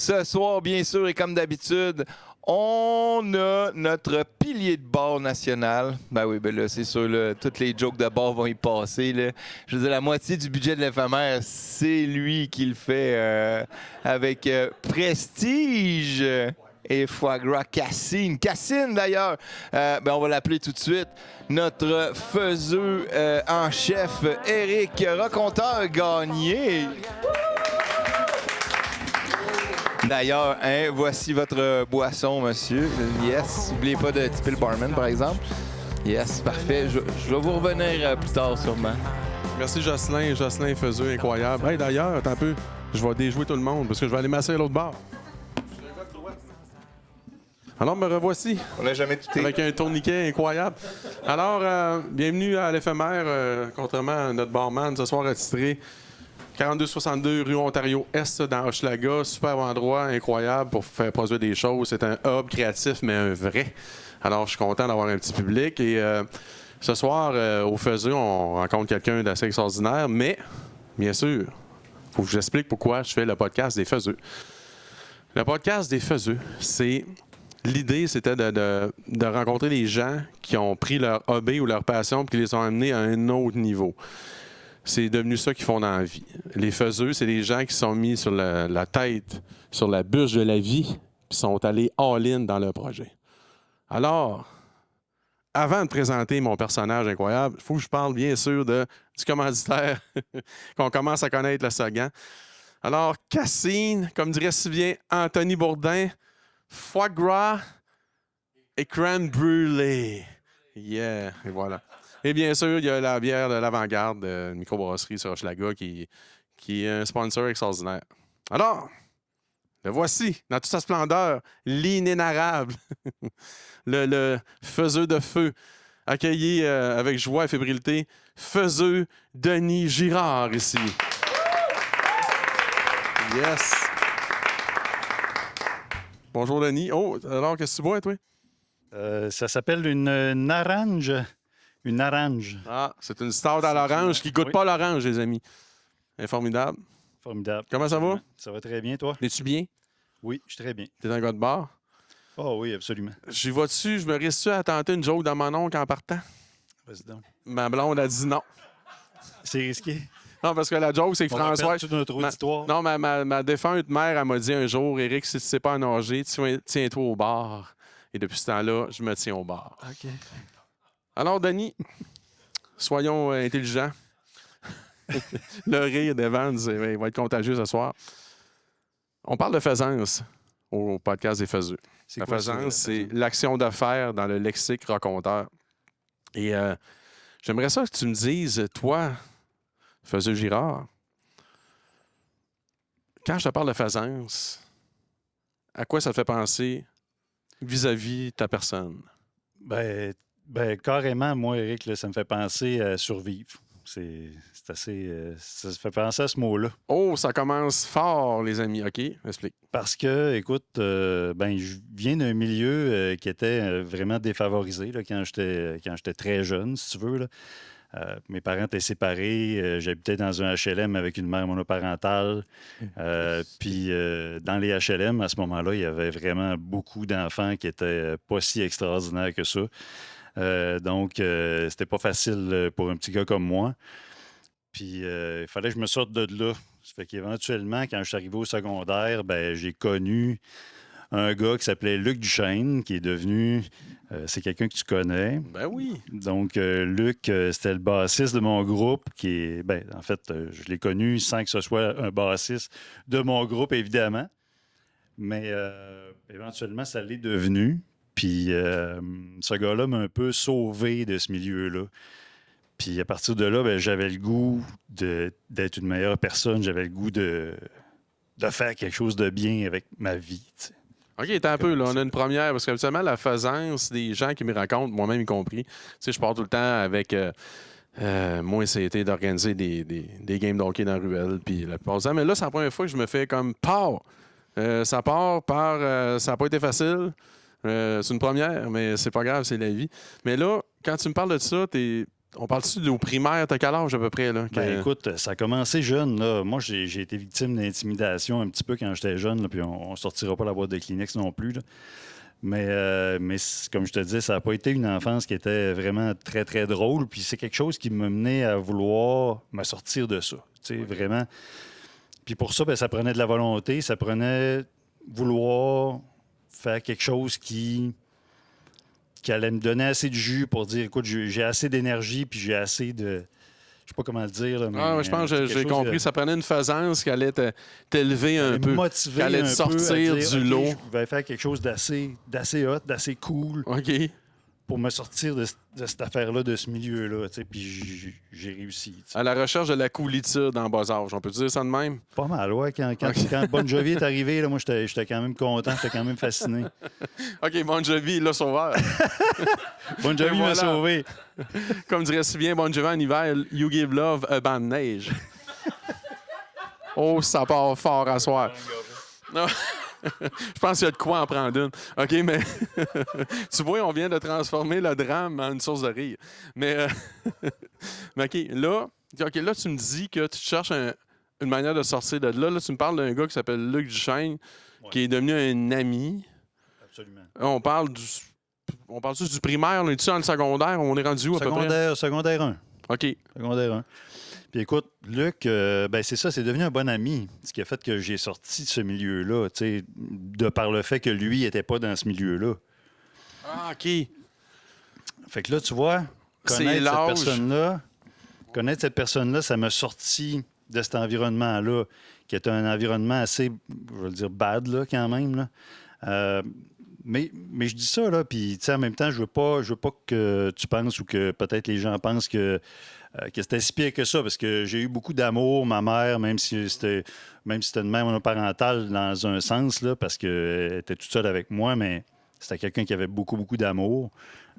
Ce soir, bien sûr, et comme d'habitude, on a notre pilier de bar national. Ben oui, ben là, c'est sûr, là, toutes les jokes de bar vont y passer. Là. Je veux dire, la moitié du budget de l'éphémère, c'est lui qui le fait avec prestige et foie gras Cassine. Cassine, d'ailleurs, ben on va l'appeler tout de suite. Notre faiseux en chef, Éric Raconteur-Gagné. D'ailleurs, hein, voici votre boisson, monsieur. Yes. N'oubliez pas de tiper le barman, par exemple. Yes, parfait. Je vais vous revenir plus tard, sûrement. Merci, Jocelyn. Jocelyn Faiseux, incroyable. Hey, d'ailleurs, attends un peu. Je vais déjouer tout le monde parce que je vais aller masser à l'autre bar. Alors, me revoici. On n'a jamais tout Avec un tourniquet incroyable. Alors, bienvenue à l'éphémère. Contrairement à notre barman, ce soir attitré 4262 rue Ontario-Est dans Hochelaga. Super endroit, incroyable pour faire produire des choses. C'est un hub créatif, mais un vrai. Alors, je suis content d'avoir un petit public. Et ce soir, au Faiseux, on rencontre quelqu'un d'assez extraordinaire. Mais, bien sûr, il faut que je vous explique pourquoi je fais le podcast des Faiseux. Le podcast des Faiseux, c'est... L'idée, c'était de rencontrer des gens qui ont pris leur hobby ou leur passion et qui les ont amenés à un autre niveau. C'est devenu ça qu'ils font dans la vie. Les faiseux, c'est des gens qui sont mis sur la tête, sur la bûche de la vie, puis sont allés all-in dans leur projet. Alors, avant de présenter mon personnage incroyable, il faut que je parle bien sûr du commanditaire, qu'on commence à connaître le second. Alors, Cassine, comme dirait si bien Anthony Bourdin, foie gras et crème brûlée. Yeah, et voilà. Et bien sûr, il y a la bière de l'Avant-Garde, une microbrasserie sur Hochelaga, qui est un sponsor extraordinaire. Alors, le voici, dans toute sa splendeur, l'inénarrable, le faiseux de feu, accueilli avec joie et fébrilité, faiseux Denis Girard ici. Yes. Bonjour, Denis. Oh, alors, qu'est-ce que tu bois, toi? Ça s'appelle une narange. Une narange. Ah, c'est une stout à l'orange qui ne goûte Oui. pas l'orange, les amis. C'est formidable. Formidable. Comment ça va? Ça va très bien, toi? Es-tu bien? Oui, je suis très bien. T'es un gars de bar? Oh oui, absolument. J'y vais-tu, je me risque-tu à tenter une joke dans mon oncle en partant? Vas-y donc. Ma blonde a dit non. C'est risqué. Non, parce que la joke, c'est que On François... rappelle toute notre auditoire. Non, ma défunte mère, elle m'a dit un jour, Éric, si tu ne sais pas nager, tiens-toi au bar. Et depuis ce temps-là, je me tiens au bar. OK. Alors, Denis, soyons intelligents. Le rire d'Evans il va être contagieux ce soir. On parle de faisance au podcast des Faiseux. La faisance, c'est l'action de faire dans le lexique raconteur. Et j'aimerais ça que tu me dises, toi, Faiseux Girard, quand je te parle de faisance, à quoi ça te fait penser vis-à-vis de ta personne? Ben, carrément, moi, Éric, là, ça me fait penser à survivre. C'est assez... ça me fait penser à ce mot-là. Oh, ça commence fort, les amis. OK, explique. Parce que, écoute, je viens d'un milieu qui était vraiment défavorisé là, quand j'étais très jeune, si tu veux. Là. Mes parents étaient séparés. J'habitais dans un HLM avec une mère monoparentale. Puis dans les HLM, à ce moment-là, il y avait vraiment beaucoup d'enfants qui étaient pas si extraordinaires que ça. Donc, c'était pas facile pour un petit gars comme moi. Puis, il fallait que je me sorte de là. Ça fait qu'éventuellement, quand je suis arrivé au secondaire, j'ai connu un gars qui s'appelait Luc Duchesne, qui est devenu... c'est quelqu'un que tu connais. Ben oui. Donc, Luc, c'était le bassiste de mon groupe, qui est... en fait, je l'ai connu sans que ce soit un bassiste de mon groupe, évidemment. Mais éventuellement, ça l'est devenu. Puis, ce gars-là m'a un peu sauvé de ce milieu-là. Puis à partir de là, j'avais le goût d'être une meilleure personne. J'avais le goût de faire quelque chose de bien avec ma vie. T'sais. OK, attends un peu, là. On a une première, parce qu'habituellement, la faisance des gens qui me racontent, moi-même y compris, tu sais, je pars tout le temps avec... moi, c'était d'organiser des games de hockey dans la ruelle, puis la plupart du temps. Mais là, c'est la première fois que je me fais comme part. Ça part par... ça n'a pas été facile. C'est une première, mais c'est pas grave, c'est la vie. Mais là, quand tu me parles de ça, On parle-tu au primaire? T'as quel âge à peu près? Là, Ben, écoute, ça a commencé jeune. Là. Moi, j'ai été victime d'intimidation un petit peu quand j'étais jeune, là, puis on ne sortira pas la boîte de Kleenex non plus. Là. Mais comme je te disais, ça n'a pas été une enfance qui était vraiment très, très drôle. Puis c'est quelque chose qui m'a mené à vouloir me sortir de ça. Tu sais, vraiment. Puis pour ça, ben, ça prenait de la volonté, ça prenait vouloir faire quelque chose qui allait me donner assez de jus pour dire, écoute, j'ai assez d'énergie, puis j'ai assez de... Je sais pas comment le dire. Là, mais, je pense que c'est j'ai quelque chose compris. Ça prenait une faisance qui allait t'élever un peu. motiver Qui allait te un peu sortir à dire, du OK, lot. je vais faire quelque chose d'assez hot, d'assez cool OK. pour me sortir de cette affaire-là, de ce milieu-là. Tu sais, puis j'ai réussi. Tu sais. À la recherche de la coolitude en bas âge. On peut dire ça de même? Pas mal, ouais. Quand Bon Jovi est arrivé, là, moi, j'étais quand même content, j'étais quand même fasciné. OK, Bon Jovi, le sauveur. Bon Jovi Et m'a voilà. sauvé. Comme dirait si bien Bon Jovi en hiver, You Give Love a banc de neige. Oh, ça part fort à soir. Non. Je pense qu'il y a de quoi en prendre une. OK, mais tu vois, on vient de transformer le drame en une source de rire. Mais, mais OK, là, tu me dis que tu cherches une manière de sortir de là. Là, tu me parles d'un gars qui s'appelle Luc Duchesne, qui est devenu un ami. Absolument. On parle du primaire, on est-tu dans le secondaire? On est rendu où à peu près? Secondaire 1. OK. Secondaire 1. Puis écoute, Luc, ben c'est ça, c'est devenu un bon ami. Ce qui a fait que j'ai sorti de ce milieu-là, tu sais, de par le fait que lui n'était pas dans ce milieu-là. Ah, OK. Fait que là, tu vois, C'est connaître cette personne-là, ça m'a sorti de cet environnement-là, qui est un environnement assez, je vais le dire, bad, là, quand même, là. Mais je dis ça, là, puis tu sais, en même temps, je veux pas que tu penses ou que peut-être les gens pensent que c'était si pire que ça, parce que j'ai eu beaucoup d'amour, ma mère, même si c'était une mère monoparentale dans un sens, là, parce qu'elle était toute seule avec moi, mais c'était quelqu'un qui avait beaucoup, beaucoup d'amour.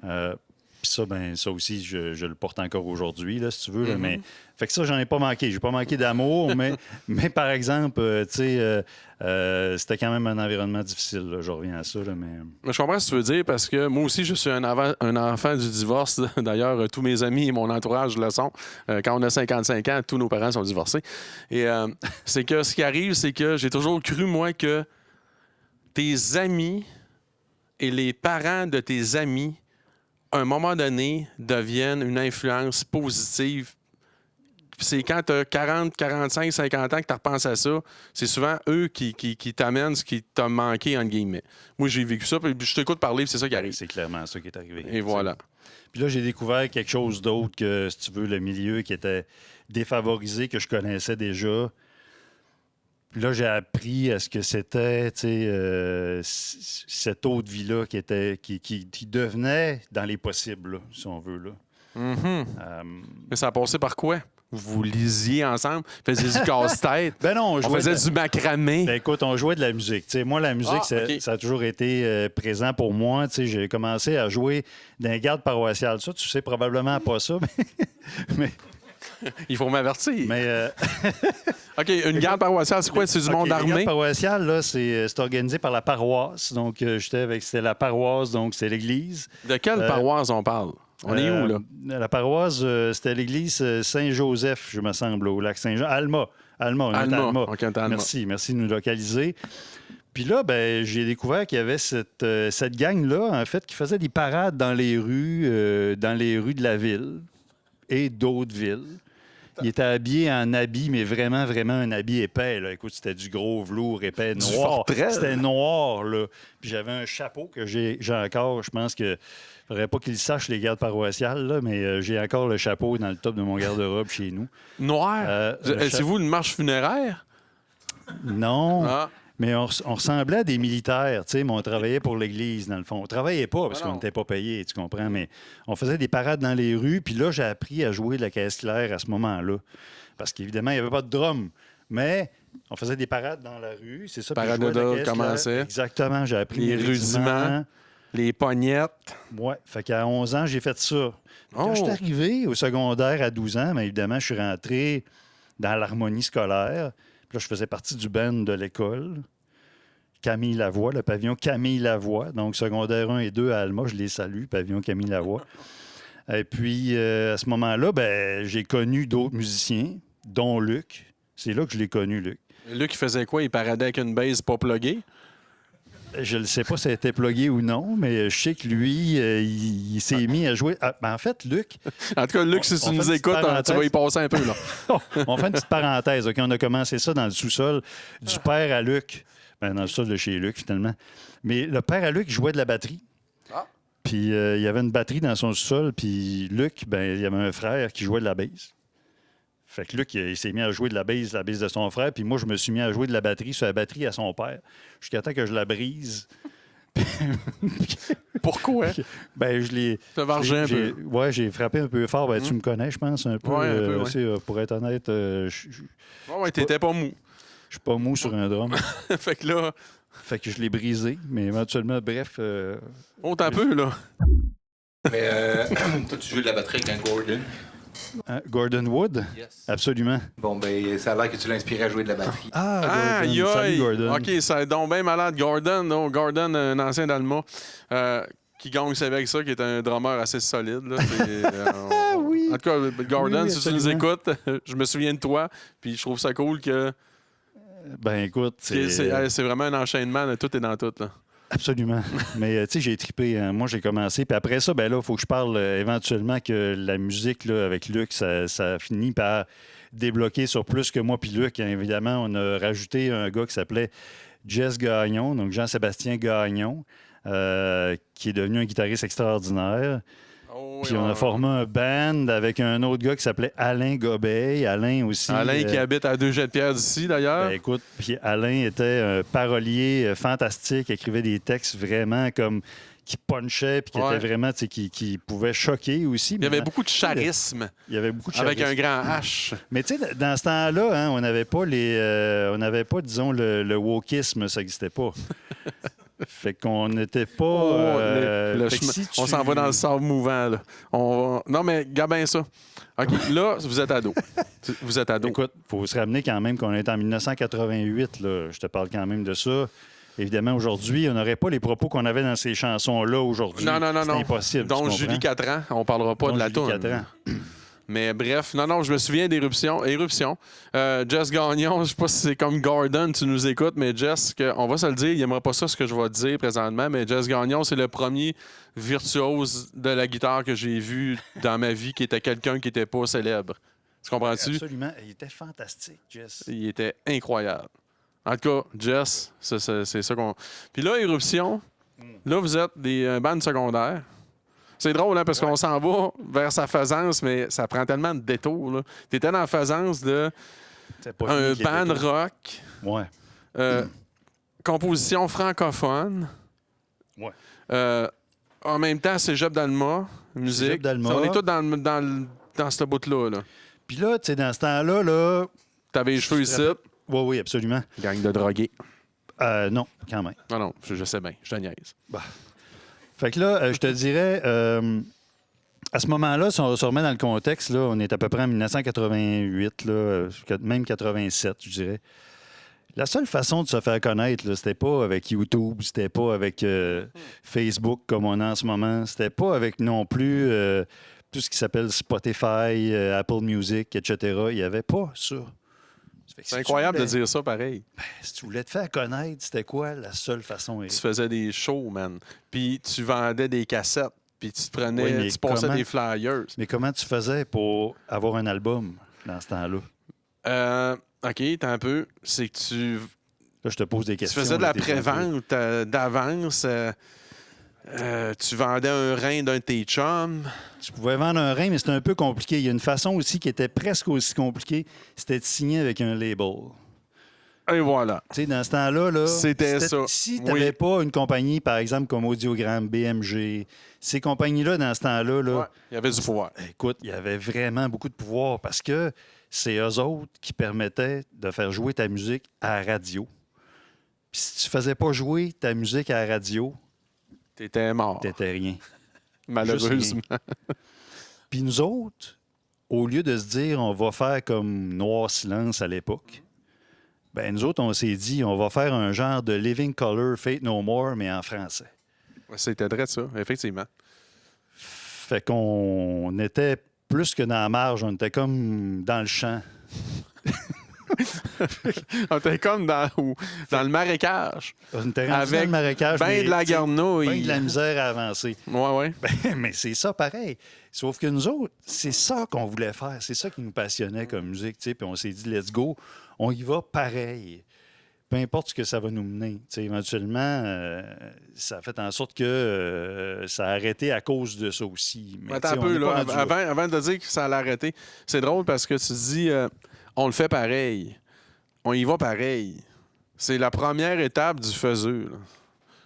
Puis ça, ben ça aussi, je le porte encore aujourd'hui, là, si tu veux. Là, mais fait que ça, j'en ai pas manqué. J'ai pas manqué d'amour, mais par exemple, tu sais, c'était quand même un environnement difficile. Là. Je reviens à ça, là, mais... Je comprends ce que tu veux dire parce que moi aussi, je suis un enfant du divorce. D'ailleurs, tous mes amis et mon entourage le sont. Quand on a 55 ans, tous nos parents sont divorcés. Et c'est que ce qui arrive, c'est que j'ai toujours cru, moi, que tes amis et les parents de tes amis, à un moment donné, deviennent une influence positive. C'est quand tu as 40, 45, 50 ans que tu repenses à ça, c'est souvent eux qui t'amènent ce qui t'a manqué, entre guillemets. Moi, j'ai vécu ça, puis je t'écoute parler, puis c'est ça qui arrive. C'est clairement ça qui est arrivé. Et voilà. Puis là, j'ai découvert quelque chose d'autre que, si tu veux, le milieu qui était défavorisé, que je connaissais déjà. Puis là, j'ai appris à ce que c'était, tu sais, cette autre vie-là qui devenait dans les possibles, là, si on veut, là. Mais ça a passé par quoi? Vous lisiez ensemble, faisiez du casse-tête. Ben non, on faisait du macramé. Ben écoute, on jouait de la musique. Tu sais, moi, la musique, ça a toujours été présent pour moi. Tu sais, j'ai commencé à jouer dans les gardes paroissiales. Ça, tu sais probablement pas ça, mais Il faut m'avertir. mais OK, une garde paroissiale, c'est quoi? C'est du monde les armé? gardes paroissiales, là, c'est organisé par la paroisse. Donc, c'était la paroisse, donc c'est l'église. De quelle paroisse on parle? On est où, là? La paroisse, c'était l'église Saint-Joseph, je me semble, au lac Saint-Jean. Alma. On est à Alma. OK, on est à Alma. Merci de nous localiser. Puis là, ben, j'ai découvert qu'il y avait cette gang-là, en fait, qui faisait des parades dans les rues de la ville et d'autres villes. Il était habillé en habit, mais vraiment, vraiment un habit épais. Là. Écoute, c'était du gros velours épais, noir. C'était noir, là. Puis j'avais un chapeau que j'ai encore. Je pense que faudrait pas qu'ils le sachent, les gardes paroissiales, là, mais j'ai encore le chapeau dans le top de mon garde-robe chez nous. Noir? C'est vous une marche funéraire? Non. Ah. Mais on ressemblait à des militaires, tu sais, mais on travaillait pour l'Église, dans le fond. On travaillait pas parce qu'on n'était pas payés, tu comprends, mais on faisait des parades dans les rues, puis là, j'ai appris à jouer de la caisse claire à ce moment-là. Parce qu'évidemment, il n'y avait pas de drum, mais on faisait des parades dans la rue, c'est ça. Parade de commençait. Exactement, j'ai appris Les rudiments, les pognettes. Ouais, fait qu'à 11 ans, j'ai fait ça. Quand je suis arrivé au secondaire à 12 ans, bien évidemment, je suis rentré dans l'harmonie scolaire. Puis là, je faisais partie du band de l'école. Camille Lavoie, le pavillon Camille Lavoie. Donc, secondaire 1 et 2 à Alma, je les salue, pavillon Camille Lavoie. Et puis, à ce moment-là, ben, j'ai connu d'autres musiciens, dont Luc. C'est là que je l'ai connu, Luc. Luc, il faisait quoi? Il paradait avec une base pas pluggée? Je ne sais pas si elle était pluguée ou non, mais je sais que lui, il s'est mis à jouer. Ah, ben, en fait, Luc. En tout cas, Luc, si tu on fait nous une écoutes, petite hein, tu vas y passer un peu, là. On fait une petite parenthèse. OK? On a commencé ça dans le sous-sol du père à Luc. Ben, dans le sous-sol de chez Luc, finalement. Mais le père à Luc jouait de la batterie. Ah. Puis il y avait une batterie dans son sous-sol. Puis Luc, ben, il y avait un frère qui jouait de la basse. Fait que Luc, il s'est mis à jouer de la basse de son frère. Puis moi, je me suis mis à jouer de la batterie sur la batterie à son père. Jusqu'à temps que je la brise. Pourquoi? Ben, je l'ai. Tu as vargé un peu. Ouais, j'ai frappé un peu fort. Ben, tu me connais, je pense, un peu. Ouais, un peu, ouais. Tu sais, pour être honnête, Ouais, t'étais pas mou. je suis pas mou sur un drum. Fait que là, Fait que je l'ai brisé, mais éventuellement, bref. on un peu, là. Mais toi, tu joues de la batterie avec un Gordon. Gordon Wood? Yes. Absolument. Bon, ben, ça a l'air que tu l'as inspiré à jouer de la batterie. Ah, Aïe, Gordon. Salut, aïe! Gordon. OK, ça est donc bien malade. Gordon, non, Gordon, un ancien d'Alma, qui gagne avec ça, qui est un drummer assez solide. Là. Ah oui! En tout cas, Gordon, Oui, si tu nous écoutes, je me souviens de toi, puis je trouve ça cool que Ben écoute, c'est vraiment un enchaînement, là, tout est dans tout. Là. Absolument. Mais tu sais, j'ai trippé. Hein. Moi, j'ai commencé. Puis après ça, ben là, il faut que je parle éventuellement que la musique là, avec Luc, ça finit par débloquer sur plus que moi puis Luc. Hein. Évidemment, on a rajouté un gars qui s'appelait Jess Gagnon, donc Jean-Sébastien Gagnon, qui est devenu un guitariste extraordinaire. Oh, Puis on a formé un band avec un autre gars qui s'appelait Alain Gobeil. Alain aussi. Alain qui habite à 2 jets de pierre d'ici, d'ailleurs. Ben, écoute, puis Alain était un parolier fantastique, écrivait des textes vraiment comme qui punchait, puis qui Ouais. était vraiment, tu sais, qui pouvait choquer aussi. Il y avait beaucoup de charisme, Il y avait beaucoup de avec un charisme. grand H. Mais tu sais, dans ce temps-là, hein, on n'avait pas on n'avait pas, disons, le wokisme, ça n'existait pas. Fait qu'on n'était pas. Le fait que chemin- si On s'en va dans le sable mouvant. Là. Non, mais regarde bien ça. OK, là, vous êtes ado. Vous êtes ado. Écoute, il faut se ramener quand même qu'on est en 1988. Là. Je te parle quand même de ça. Évidemment, aujourd'hui, on n'aurait pas les propos qu'on avait dans ces chansons-là aujourd'hui. Non. C'est impossible. Donc, tu Julie, comprends? 4 ans, on parlera pas Donc, de la Julie, toune. 4 ans. Mais bref, non, je me souviens d'Éruption. Jess Gagnon, je sais pas si c'est comme Gordon, tu nous écoutes, mais Jess, on va se le dire, il n'aimera pas ça ce que je vais te dire présentement, mais Jess Gagnon, c'est le premier virtuose de la guitare que j'ai vu dans ma vie qui était quelqu'un qui n'était pas célèbre. Tu comprends-tu? Absolument. Il était fantastique, Jess. Il était incroyable. En tout cas, Jess, c'est ça qu'on... Puis là, Éruption, là, vous êtes des bandes secondaires. C'est drôle, hein, parce qu'on s'en va vers sa faisance, mais ça prend tellement de détours. Tu étais dans la faisance de C'était pas un fini qu'il était band tout. rock, Ouais. composition francophone. Ouais. En même temps, Cégep d'Alma, musique. Cégep d'Alma. On est tous dans ce bout-là. Là. Puis là, tu sais, dans ce temps-là, là. T'avais les cheveux ici. Oui, absolument. Gang de drogués. Non, quand même. Non, je sais bien, je te niaise. Fait que là, je te dirais, à ce moment-là, si on se remet dans le contexte, là, on est à peu près en 1988, là, même 87, je dirais. La seule façon de se faire connaître, là, c'était pas avec YouTube, c'était pas avec Facebook comme on a en ce moment, c'était pas avec non plus tout ce qui s'appelle Spotify, Apple Music, etc. Il n'y avait pas ça. Fait que C'est si incroyable tu de voulais- dire ça pareil. Si tu voulais te faire connaître, c'était quoi la seule façon? Tu faisais des shows, man. Puis tu vendais des cassettes. Puis tu te prenais, Oui, mais tu passais comment? des flyers. Mais comment tu faisais pour avoir un album dans ce temps-là? OK, t'as un peu. C'est que Là, je te pose des tu questions. faisais de là, la t'es un peu- prévente d'avance. Tu vendais un rein d'un de tes chums. Tu pouvais vendre un rein, mais c'était un peu compliqué. Il y a une façon aussi qui était presque aussi compliquée, c'était de signer avec un label. Et voilà. Tu sais, dans ce temps-là, là, C'était ça. Si tu Oui. n'avais pas une compagnie, par exemple, comme Audiogramme, BMG, ces compagnies-là, dans ce temps-là, là, Ouais, il y avait du pouvoir. écoute, il y avait vraiment beaucoup de pouvoir parce que c'est eux autres qui permettaient de faire jouer ta musique à la radio. Puis si tu faisais pas jouer ta musique à la radio, T'étais mort, t'étais rien. malheureusement. Puis nous autres, au lieu de se dire on va faire comme Noir Silence à l'époque, ben nous autres, on s'est dit on va faire un genre de Living Color Fate No More, mais en français. Ouais, c'était vrai ça, effectivement. Fait qu'on était plus que dans la marge, on était comme dans le champ. On était comme dans le marécage. On était rendu Avec dans le marécage. ben mais, de la tu sais, garnouille. ben de la misère à avancer. Ouais. Ben, mais c'est ça pareil. Sauf que nous autres, c'est ça qu'on voulait faire. C'est ça qui nous passionnait comme musique. Tu sais. Puis on s'est dit, let's go, on y va pareil. Peu importe ce que ça va nous mener. Tu sais, éventuellement, ça a fait en sorte que ça a arrêté à cause de ça aussi. Mais, Attends tu sais, un on peu, est pas là, rendu là. avant de dire que ça allait arrêter, c'est drôle parce que tu dis on le fait pareil. On y va pareil. C'est la première étape du faiseux. Là.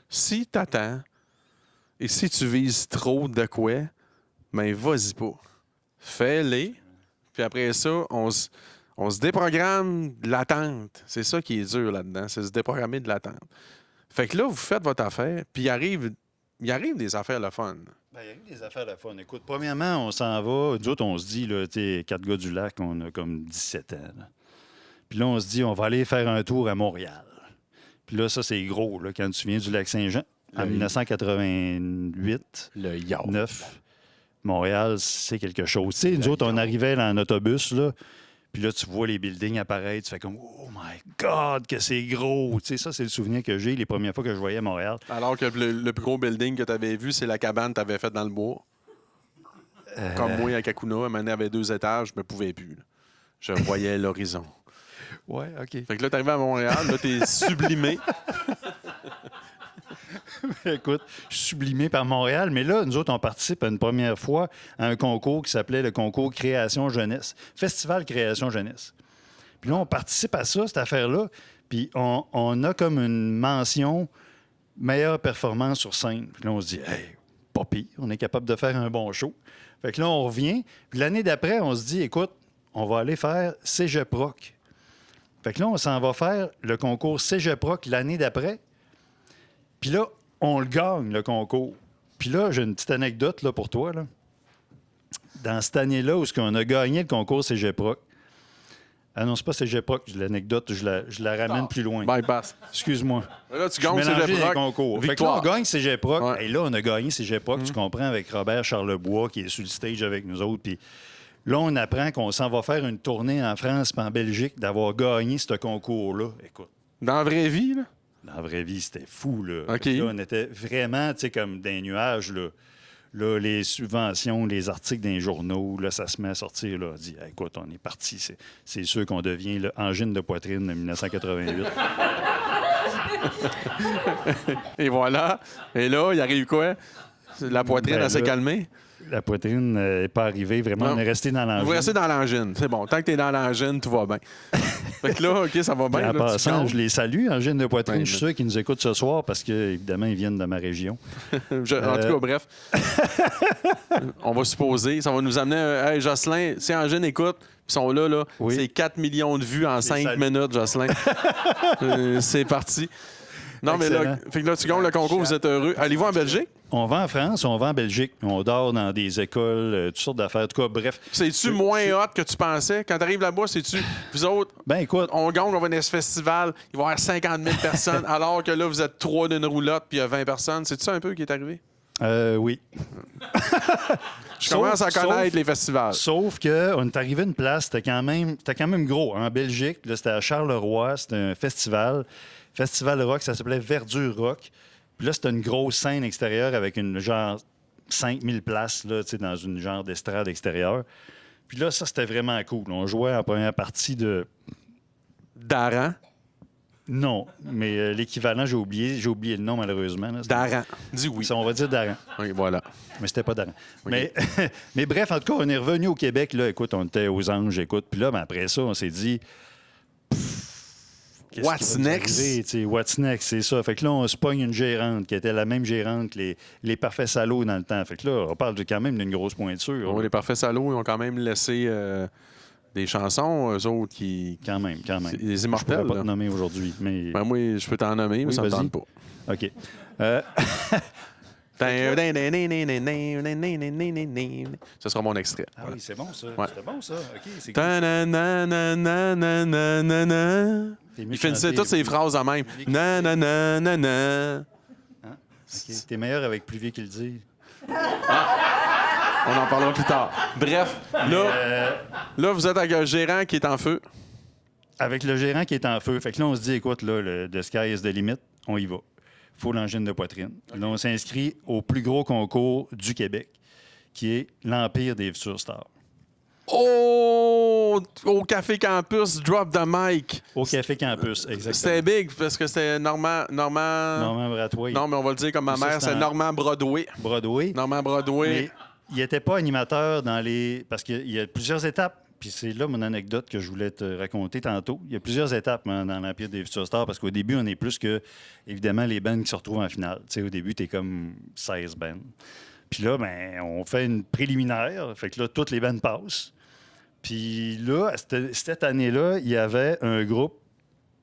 Si t'attends et si tu vises trop de quoi, ben vas-y pas. Fais-les. Puis après ça, on se déprogramme de l'attente. C'est ça qui est dur là-dedans, c'est se déprogrammer de l'attente. Fait que là, vous faites votre affaire, puis il arrive des affaires le fun. Ben, il y a eu des affaires de fun. Écoute, premièrement, on s'en va. Nous autres, on se dit, là, tu sais, 4 gars du lac, on a comme 17 ans. Là. Puis là, on se dit, on va aller faire un tour à Montréal. Puis là, ça, c'est gros, là, quand tu viens du Lac-Saint-Jean, en 1988, Le yo. 9, Montréal, c'est quelque chose. Tu sais, nous autres, on arrivait dans en autobus, là, puis là, tu vois les buildings apparaître, tu fais comme « Oh my God, que c'est gros! » Tu sais, ça, c'est le souvenir que j'ai les premières fois que je voyais Montréal. Alors que le plus gros building que tu avais vu, c'est la cabane que tu avais faite dans le bois. Comme moi à Kakuna, à un moment donné, avait 2 étages, je me pouvais plus. Là. Je voyais l'horizon. Ouais, OK. Fait que là, t'arrives à Montréal, là, t'es sublimé. Écoute, je suis sublimé par Montréal, mais là, nous autres, on participe à une première fois à un concours qui s'appelait le concours Création Jeunesse, Festival Création Jeunesse. Puis là, on participe à ça, cette affaire-là, puis on a comme une mention meilleure performance sur scène. Puis là, on se dit, hey, pas pire, on est capable de faire un bon show. Fait que là, on revient, puis l'année d'après, on se dit, écoute, on va aller faire Cégep Rock. Fait que là, on s'en va faire le concours Cégep Rock l'année d'après. Puis là, on le gagne, le concours. Puis là, j'ai une petite anecdote là, pour toi. Là. Dans cette année-là où on a gagné le concours Cégep Rock, ah non, c'est pas Cégep Rock, l'anecdote, je la ramène plus loin. Bypass. Excuse-moi. Là, tu Je gagnes mélangeais Cégep les Rock. concours. Fait que là, Victoire. on gagne Cégep Rock. Ouais. Et là, on a gagné Cégep Rock, tu comprends, avec Robert Charlebois qui est sur le stage avec nous autres. Puis là, on apprend qu'on s'en va faire une tournée en France et en Belgique d'avoir gagné ce concours-là. Écoute. Dans la vraie vie, là? Dans la vraie vie, c'était fou, là. OK. Là, on était vraiment, tu sais, comme dans les nuages, là. Là, les subventions, les articles dans les journaux, là, ça se met à sortir, là. On dit, hey, écoute, on est parti. C'est sûr qu'on devient là, angine de poitrine de 1988. Et voilà. Et là, il arrive quoi? La poitrine, Ben, elle s'est là, calmée. La poitrine n'est pas arrivée. Vraiment, Non. on est resté dans l'angine. Vous restez dans l'angine. C'est bon. Tant que t'es dans l'angine, tout va bien. Fait que là, OK, ça va bien. En là, tu passant, gagnes. je les salue, Angine de poitrine. Ben, Je suis sûr qu'ils nous écoutent ce soir parce qu'évidemment, ils viennent de ma région. En tout cas, bref. On va supposer. Ça va nous amener hey, Jocelyn, si Angine écoute, ils sont là, là. Oui. C'est 4 millions de vues en 5 salue. minutes, Jocelyn. C'est parti. Non, mais là, Excellent. fait que là, tu gagnes le concours, vous êtes heureux. Allez-vous en Belgique? On va en France, on va en Belgique. On dort dans des écoles, toutes sortes d'affaires. En tout cas, bref. C'est-tu moins hot que tu pensais? Quand tu arrives là-bas, c'est-tu, vous autres, Ben écoute, on gagne, on va dans ce festival, il va y avoir 50 000 personnes, alors que là, vous êtes 3 d'une roulotte, puis il y a 20 personnes. C'est-tu ça un peu qui est arrivé? oui. Je commence à connaître les festivals. Sauf qu'on est arrivé à une place, c'était quand même gros. En Belgique, là, c'était à Charleroi, c'était un festival. Festival rock, ça s'appelait Verdure Rock. Puis là, c'était une grosse scène extérieure avec une genre 5000 places là, dans une genre d'estrade extérieure. Puis là, ça, c'était vraiment cool. On jouait en première partie de... Daran. Non, mais l'équivalent, j'ai oublié le nom malheureusement. Là. C'était- Daran. Dis oui. Ça, on va dire Daran. Oui, voilà. Mais c'était pas Daran. Mais bref, en tout cas, on est revenu au Québec. Là, écoute, on était aux Anges, écoute. Puis là, ben, après ça, on s'est dit... Qu'est-ce What's qui va nous next? arriver, tu sais, what's next, c'est ça. Fait que là, on se pogne une gérante qui était la même gérante que les Parfaits Salauds dans le temps. Fait que là, on parle quand même d'une grosse pointure. Oh, les Parfaits Salauds, ils ont quand même laissé des chansons, eux autres, qui... Quand même. C'est des Je immortels. pourrais pas là. te nommer aujourd'hui, mais... Ben, moi, je peux t'en nommer, mais Oui, ça me vas-y. tente pas. OK. Ce sera mon extrait. Ah oui, c'est bon, ça. Ouais. C'était bon, ça. OK, c'est cool. Ta-na-na-na-na-na-na. T'es mieux Il de finissait chanter toutes ces phrases en même. Na-na-na-na-na. OK. T'es meilleur avec plus vieux qu'il dit. On en parlera plus tard. Bref, là, vous êtes avec un gérant qui est en feu. Avec le gérant qui est en feu. Fait que là, on se dit, écoute, là, the sky is the limit, on y va. Faut l'engine de poitrine. Là, on s'inscrit au plus gros concours du Québec, qui est l'Empire des futurs stars. Oh! Au Café Campus, drop the mic. Au Café Campus, exactement. C'était big parce que c'était Normand... Normand Bratois. Non, mais on va le dire comme ma Ça, mère, c'est c'est en- Normand Broadway. Broadway. Normand Broadway. Mais il n'était pas animateur dans les... Parce qu'il y a plusieurs étapes. Puis c'est là mon anecdote que je voulais te raconter tantôt. Il y a plusieurs étapes dans l'Empire des futurs stars parce qu'au début, on est plus que, évidemment, les bands qui se retrouvent en finale. Tu sais, au début, tu es comme 16 bands. Puis là, ben, on fait une préliminaire. Fait que là, toutes les bands passent. Puis là, cette année-là, il y avait un groupe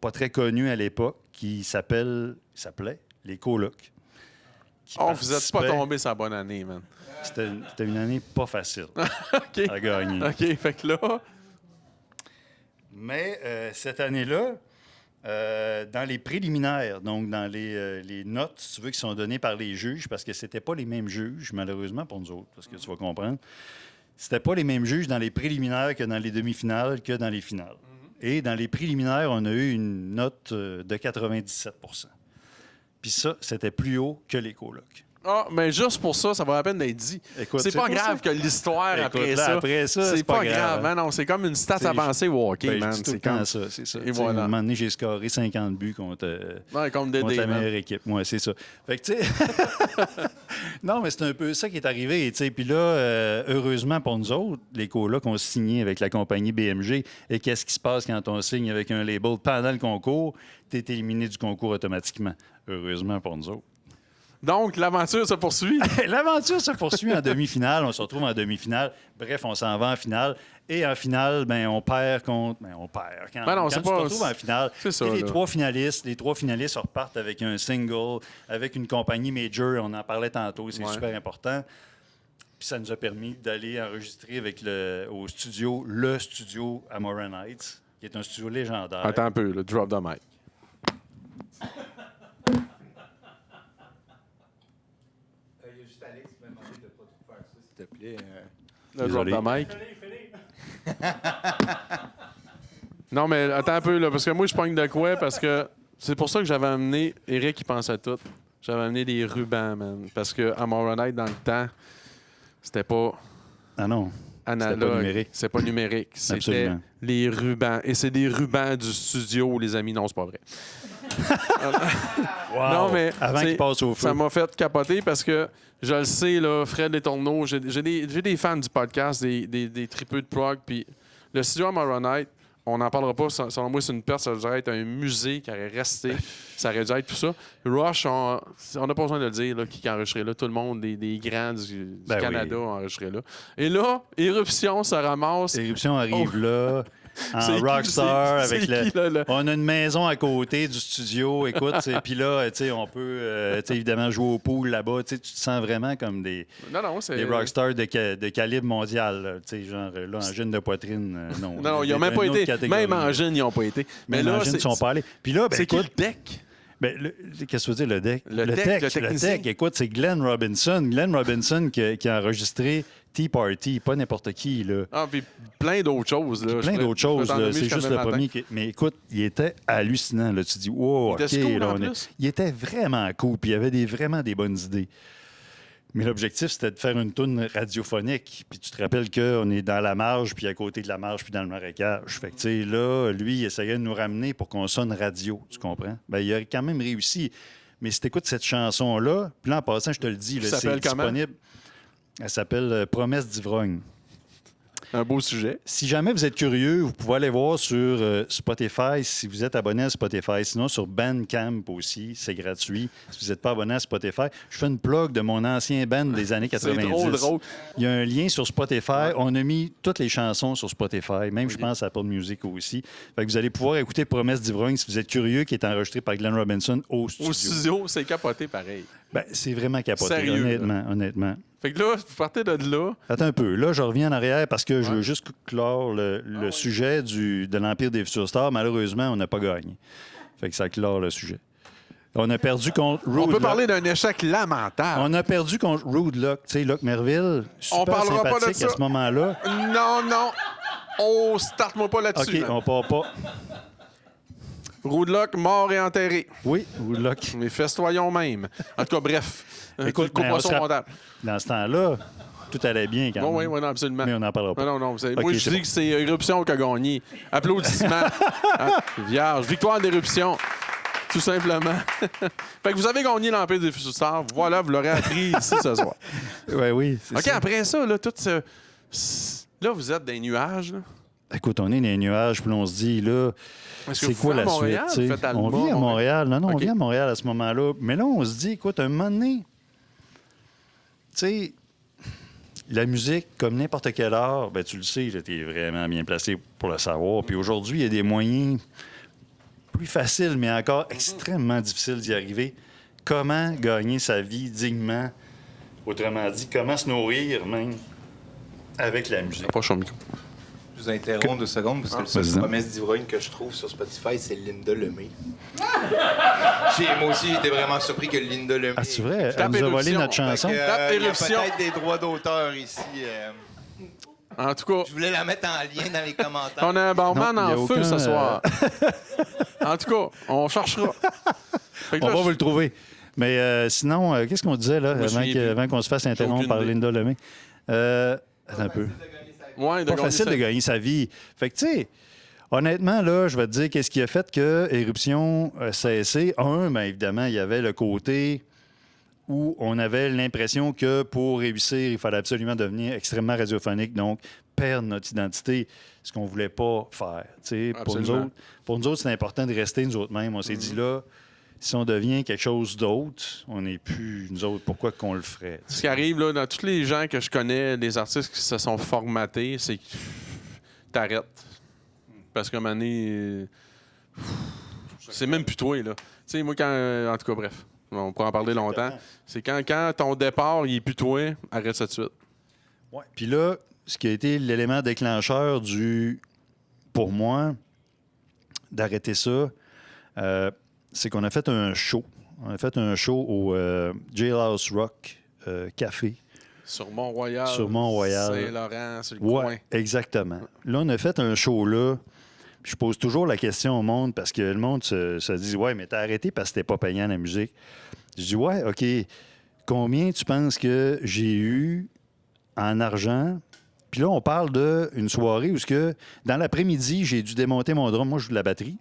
pas très connu à l'époque qui s'appelait les Colocs. qui Oh, vous n'êtes pas participait. tombé sa bonne année, man. C'était une année pas facile OK. à gagner. OK, fait que là... Mais cette année-là, dans les préliminaires, donc dans les notes, si tu veux, qui sont données par les juges, parce que c'était pas les mêmes juges, malheureusement pour nous autres, parce que tu vas comprendre, c'était pas les mêmes juges dans les préliminaires que dans les demi-finales que dans les finales. Et dans les préliminaires, on a eu une note de 97 %. Puis ça, c'était plus haut que les colocs. Ah, mais juste pour ça, ça vaut la peine d'être dit. Écoute, C'est pas pour grave ça. que l'histoire Écoute, après là, ça. après ça, c'est pas grave. Man, non, c'est comme une stat T'sais, avancée au hockey, Ben, je man. dis tout le C'est temps comme... ça, c'est ça. Et Tu sais, voilà. À un moment donné, j'ai scoré 50 buts contre Ouais, comme Dédé, contre la man. meilleure équipe. Moi, c'est ça. Fait que, tu sais... non, mais c'est un peu ça qui est arrivé. Tu sais. Puis là, heureusement pour nous autres, les colocs ont signé avec la compagnie BMG. Et qu'est-ce qui se passe quand on signe avec un label pendant le concours? Tu es éliminé du concours automatiquement. Heureusement pour nous autres. Donc, l'aventure se poursuit. L'aventure se poursuit en demi-finale. On se retrouve en demi-finale. Bref, on s'en va en finale. Et en finale, ben, on perd contre... Ben, on perd. Quand, Ben non, quand c'est tu te pas- retrouves en finale, c'est ça, et les là. trois finalistes repartent avec un single, avec une compagnie major. On en parlait tantôt. C'est Ouais. super important. Puis ça nous a permis d'aller enregistrer avec au studio, le studio à Morin Heights, qui est un studio légendaire. Attends un peu, le drop the mic. Il y a juste Alex qui m'a demandé de ne pas trop faire ça, s'il te plaît. Le Désolé. drop the mic. Non, mais attends un peu, là, parce que moi, je pogne de quoi? Parce que c'est pour ça que j'avais amené... Eric, il pensait à tout. J'avais amené des rubans, man. Parce que à Moronite, dans le temps, c'était pas Ah non. analogue. numérique. C'est pas numérique. C'était Absolument. les rubans. Et c'est des rubans du studio, les amis. Non, c'est pas vrai. Wow. Non, mais Avant c'est- qu'il passe au feu. Ça m'a fait capoter parce que je le sais, là, Fred Letourneau, j'ai des fans du podcast, des tripeux de prog, puis le studio à Moronite, on n'en parlera pas. Selon moi, c'est une perte. Ça devrait être un musée qui aurait resté. Ça aurait dû être tout ça. Rush, on n'a pas besoin de le dire, là, qui a enregistré là. Tout le monde, des grands du Ben Canada oui. ont enregistré là. Et là, Éruption se ramasse. Éruption arrive là, C'est en qui, rockstar, c'est avec qui, là? On a une maison à côté du studio, écoute, puis là, tu sais, on peut, tu sais, évidemment, jouer au pool là-bas, tu sais, tu te sens vraiment comme des Non, c'est... rockstars de calibre mondial, là, tu sais, genre, là, en gène de poitrine, non. Non, ils n'ont même Une pas autre été. catégorie. Même en jeune, ils n'ont pas été. Même en jeune, ils sont pas allés. Puis là, ben, C'est qui écoute, le deck? ben, qu'est-ce que tu veux dire, le deck? Le tech, le technicien. Écoute, c'est Glenn Robinson. Glenn Robinson qui a enregistré Tea Party, pas n'importe qui, là. Ah, puis plein d'autres choses. Là. Plein Je d'autres pourrais choses, t'en là. nommer C'est jusqu'à juste demain le matin. premier. Mais écoute, il était hallucinant. Là. Tu dis, wow, Il OK. était cool, là, en plus. Il était vraiment cool. Puis il avait vraiment des bonnes idées. Mais l'objectif, c'était de faire une tourne radiophonique. Puis tu te rappelles qu'on est dans la marge, puis à côté de la marge, puis dans le marécage. Fait que, tu sais, là, lui, il essayait de nous ramener pour qu'on sonne radio. Tu comprends? Ben, il a quand même réussi. Mais si tu écoutes cette chanson-là, puis là, en passant, je te le dis, là, Ça c'est s'appelle comment? disponible. Elle s'appelle Promesse d'ivrogne. Un beau sujet. Si jamais vous êtes curieux, vous pouvez aller voir sur Spotify si vous êtes abonné à Spotify. Sinon, sur Bandcamp aussi, c'est gratuit. Si vous n'êtes pas abonné à Spotify, je fais une plug de mon ancien band des années 90. C'est trop drôle. Il y a un lien sur Spotify. On a mis toutes les chansons sur Spotify, même je pense à Apple Music aussi. Fait que vous allez pouvoir écouter Promesse d'ivrogne si vous êtes curieux, qui est enregistré par Glenn Robinson au studio. Au studio, c'est capoté pareil. Ben, c'est vraiment capoté, Sérieux, honnêtement. Fait que là, vous partez de là. Attends un peu. Là, je reviens en arrière parce que je veux juste clore le sujet de l'Empire des futurs stars. Malheureusement, on n'a pas gagné. Fait que ça clore le sujet. On a perdu contre Rude On peut Luck. parler d'un échec lamentable. On a perdu contre Rude Luck. Tu sais, Luck Merville, super parlera pas de sympathique ça. à ce moment-là. Non. Oh, starte-moi pas là-dessus. OK, là. on part pas. Roudlock, mort et enterré. Oui, Rude Luck. Mais festoyons même. En tout cas, bref. Écoute, mais on se dans ce temps-là, tout allait bien quand même. Oui, non, absolument. Mais on n'en parlera pas. Non. Moi, OK, je c'est dis bon. que c'est Éruption qui a gagné. Applaudissements. Vierge. Victoire d'Éruption. Tout simplement. Fait que vous avez gagné l'Empire des Stars. Voilà, vous l'aurez appris ici ce soir. Oui, c'est OK, ça. après ça, là, là, vous êtes des nuages. Là. Écoute, on est dans les nuages, puis on se dit, là, Est-ce que c'est vous quoi faites la à Montréal? suite? Vous tu sais? faites On album, vit à Montréal. Non, on OK. vit à Montréal à ce moment-là. Mais là, on se dit, écoute, un moment donné, tu sais, la musique, comme n'importe quel art, ben, tu le sais, tu es vraiment bien placé pour le savoir. Puis aujourd'hui, il y a des moyens plus faciles, mais encore extrêmement difficiles d'y arriver. Comment gagner sa vie dignement? Autrement dit, comment se nourrir même avec la musique? Pas chaud micro. Je vous interromps 2 secondes parce que le seul Vas-y. promesse d'ivrogne que je trouve sur Spotify, c'est Linda Lemay. Moi aussi, j'étais vraiment surpris que Linda Lemay. Ah, c'est vrai? Elle tape nous a volé Éruption. notre chanson. Fait que, Tape il y a Éruption. peut-être des droits d'auteur ici. En tout cas, Je voulais la mettre en lien dans les commentaires. on a un barman Non, il y a en feu aucun, ce soir. En tout cas, on cherchera. Fait que On là, va vous le trouver. Mais sinon, qu'est-ce qu'on disait là, me souviens plus. avant qu'on se fasse interrompre aucune par idée. Linda Lemay? Attends un peu. Ouais, Pas facile de gagner sa vie. Fait que, tu sais, honnêtement, là, je vais te dire qu'est-ce qui a fait que Éruption a cessé. Ben, évidemment, il y avait le côté où on avait l'impression que pour réussir, il fallait absolument devenir extrêmement radiophonique, donc perdre notre identité, ce qu'on voulait pas faire. Tu sais, Absolument. pour nous autres, c'est important de rester nous autres mêmes. On s'est dit là, si on devient quelque chose d'autre, on n'est plus nous autres. Pourquoi qu'on le ferait? tu sais? Ce qui arrive, là, dans tous les gens que je connais, les artistes qui se sont formatés, c'est que t'arrêtes. Parce qu'à un moment donné, c'est même plus toi, là. Tu sais, moi, en tout cas, bref, on pourra en parler longtemps. C'est quand ton départ, il est plus toi, arrête ça tout de suite. Ouais. Puis là, ce qui a été l'élément déclencheur pour moi, d'arrêter ça, c'est qu'on a fait un show. On a fait un show au Jailhouse Rock Café. Sur Mont-Royal. Sur Mont-Royal. Saint-Laurent, sur le coin. Ouais, exactement. Là, on a fait un show là. Puis je pose toujours la question au monde parce que le monde se dit ouais, mais t'as arrêté parce que c'était pas payant la musique. Je dis ouais, OK. Combien tu penses que j'ai eu en argent? Puis là, on parle d'une soirée où dans l'après-midi, j'ai dû démonter mon drum. Moi, je joue de la batterie.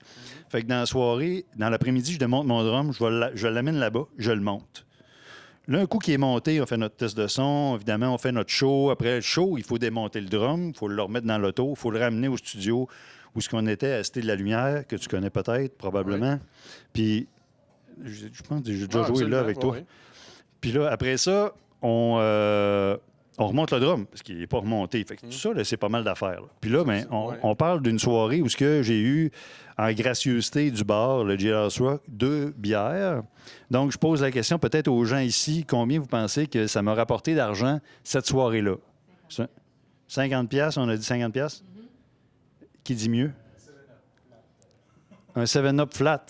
Fait que dans la soirée, dans l'après-midi, je démonte mon drum, je l'amène là-bas, je le monte. Là, un coup qui est monté, on fait notre test de son. Évidemment, on fait notre show. Après le show, il faut démonter le drum, il faut le remettre dans l'auto, il faut le ramener au studio où ce qu'on était à Cité de la Lumière, que tu connais peut-être, probablement. Puis, je pense que j'ai déjà joué là avec toi. Ouais. Puis là, après ça, on remonte le drum, parce qu'il n'est pas remonté. Fait que tout ça, là, c'est pas mal d'affaires. Là. Puis là, ben, on parle d'une soirée où ce que j'ai eu, en gracieuseté du bar, le Jailhouse Rock, 2 bières. Donc, je pose la question peut-être aux gens ici, combien vous pensez que ça m'a rapporté d'argent cette soirée-là? 50$, on a dit 50$? Qui dit mieux? Un 7-Up flat.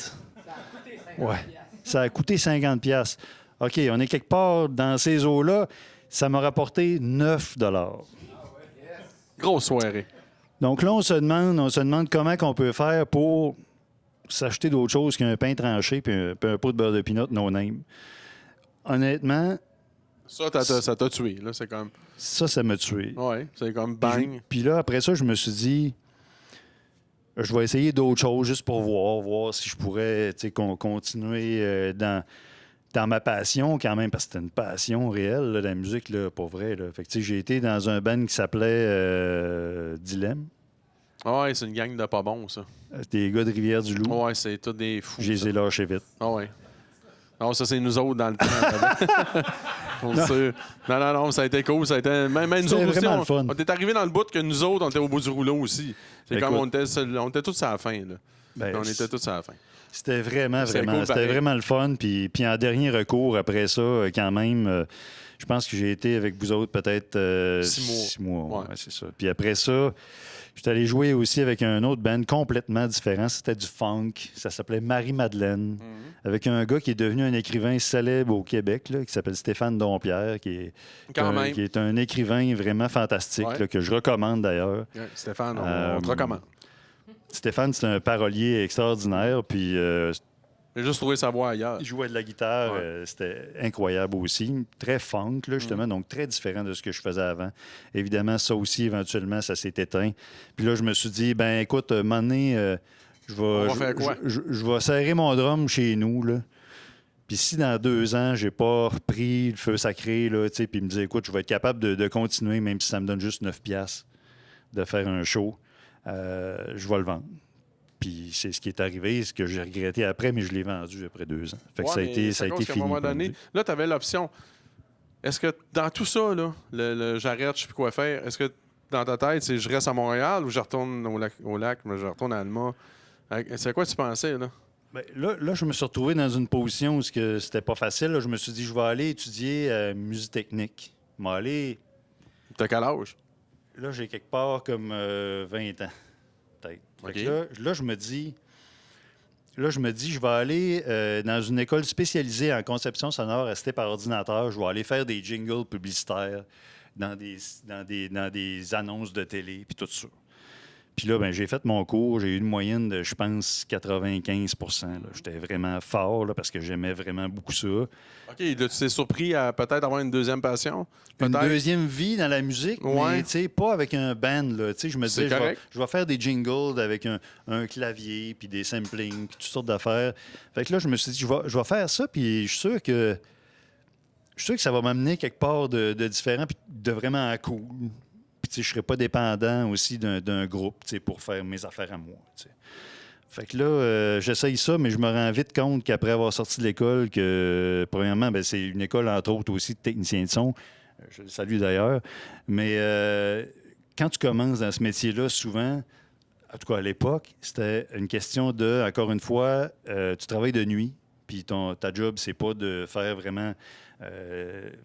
Ouais. Ça a coûté 50$. OK, on est quelque part dans ces eaux-là. Ça m'a rapporté 9$. Grosse soirée. Donc là, on se demande comment on peut faire pour s'acheter d'autres choses qu'un pain tranché puis un pot de beurre de pinot no name. Honnêtement, Ça t'a tué, là. C'est comme... ça m'a tué. Ouais, c'est comme bang. Puis là, après ça, je me suis dit, je vais essayer d'autres choses juste pour voir si je pourrais continuer dans ma passion quand même, parce que c'était une passion réelle, là, la musique, là, pas vrai. Là. Fait que, j'ai été dans un band qui s'appelait Dilemme. Ouais, c'est une gang de pas bons, ça. Des gars de Rivière-du-Loup. Ouais, c'est tous des fous. Je les ai lâchés vite. Ah ouais. Non, ça, c'est nous autres dans le temps. Faut le dire. Non, ça a été cool. Ça a été... Même nous C'était autres aussi, vraiment le fun. on est arrivés dans le bout que nous autres, on était au bout du rouleau aussi. C'est Écoute. comme on était tous à la fin. Là. Ben, On était tous à la fin. C'était vraiment, C'est vraiment, cool, c'était pareil. vraiment le fun. Puis en dernier recours, après ça, quand même, je pense que j'ai été avec vous autres peut-être 6 mois. Ouais, Ouais. c'est ça. Puis après ça, j'étais allé jouer aussi avec un autre band complètement différent. C'était du funk. Ça s'appelait Marie-Madeleine. Avec un gars qui est devenu un écrivain célèbre au Québec, là, qui s'appelle Stéphane Dompierre, Quand même. qui est un écrivain vraiment fantastique, Ouais. là, que je recommande d'ailleurs. Ouais, Stéphane, on te recommande. Stéphane, c'est un parolier extraordinaire. Puis J'ai juste trouvé sa voix ailleurs. il jouait de la guitare, Ouais. c'était incroyable aussi. Très funk, là, justement, donc très différent de ce que je faisais avant. Évidemment, ça aussi, éventuellement, ça s'est éteint. Puis là, je me suis dit, ben écoute, un moment donné, On va faire quoi? je vais serrer mon drum chez nous, là. Puis si dans 2 ans, j'ai pas repris le feu sacré, là, tu sais, puis me dire, écoute, je vais être capable de continuer, même si ça me donne juste 9 piastres de faire un show, je vais le vendre. Puis c'est ce qui est arrivé, ce que j'ai regretté après, mais je l'ai vendu après 2 ans. Fait que Ouais, ça a mais été, c'est ça a à été cause qu'à fini. un moment pour donné, nous. là, tu avais l'option. Est-ce que dans tout ça, là, le j'arrête, je sais plus quoi faire, est-ce que dans ta tête, c'est je reste à Montréal ou je retourne au lac, mais je retourne à Alma? C'est à quoi tu pensais, là? Ben, là, je me suis retrouvé dans une position où c'était pas facile. Là. Je me suis dit, je vais aller étudier musique technique. Je vais aller. T'as quel âge? Là, j'ai quelque part comme 20 ans, peut-être. Fait OK. que là, je me dis. Là, je me dis, je vais aller dans une école spécialisée en conception sonore assistée par ordinateur. Je vais aller faire des jingles publicitaires dans des annonces de télé, puis tout ça. Puis là, ben, j'ai fait mon cours. J'ai eu une moyenne de, je pense, 95 là. J'étais vraiment fort là, parce que j'aimais vraiment beaucoup ça. OK, là, tu t'es surpris à peut-être avoir une deuxième passion? Une Peut-être? deuxième vie dans la musique, Ouais. mais tu sais, pas avec un band. Là. Tu sais, je me C'est disais, correct. je vais faire des jingles avec un clavier, puis des samplings, puis toutes sortes d'affaires. Fait que là, je me suis dit, je vais faire ça, puis je suis sûr que ça va m'amener quelque part de différent, puis de vraiment cool. Puis tu sais, je serai pas dépendant aussi d'un groupe, tu sais, pour faire mes affaires à moi. Tu sais. Fait que là, j'essaye ça, mais je me rends vite compte qu'après avoir sorti de l'école, que premièrement, ben, c'est une école, entre autres, aussi de technicien de son. Je le salue d'ailleurs. Mais quand tu commences dans ce métier-là, souvent, en tout cas à l'époque, c'était une question de, encore une fois, tu travailles de nuit, puis ta job, c'est pas de faire vraiment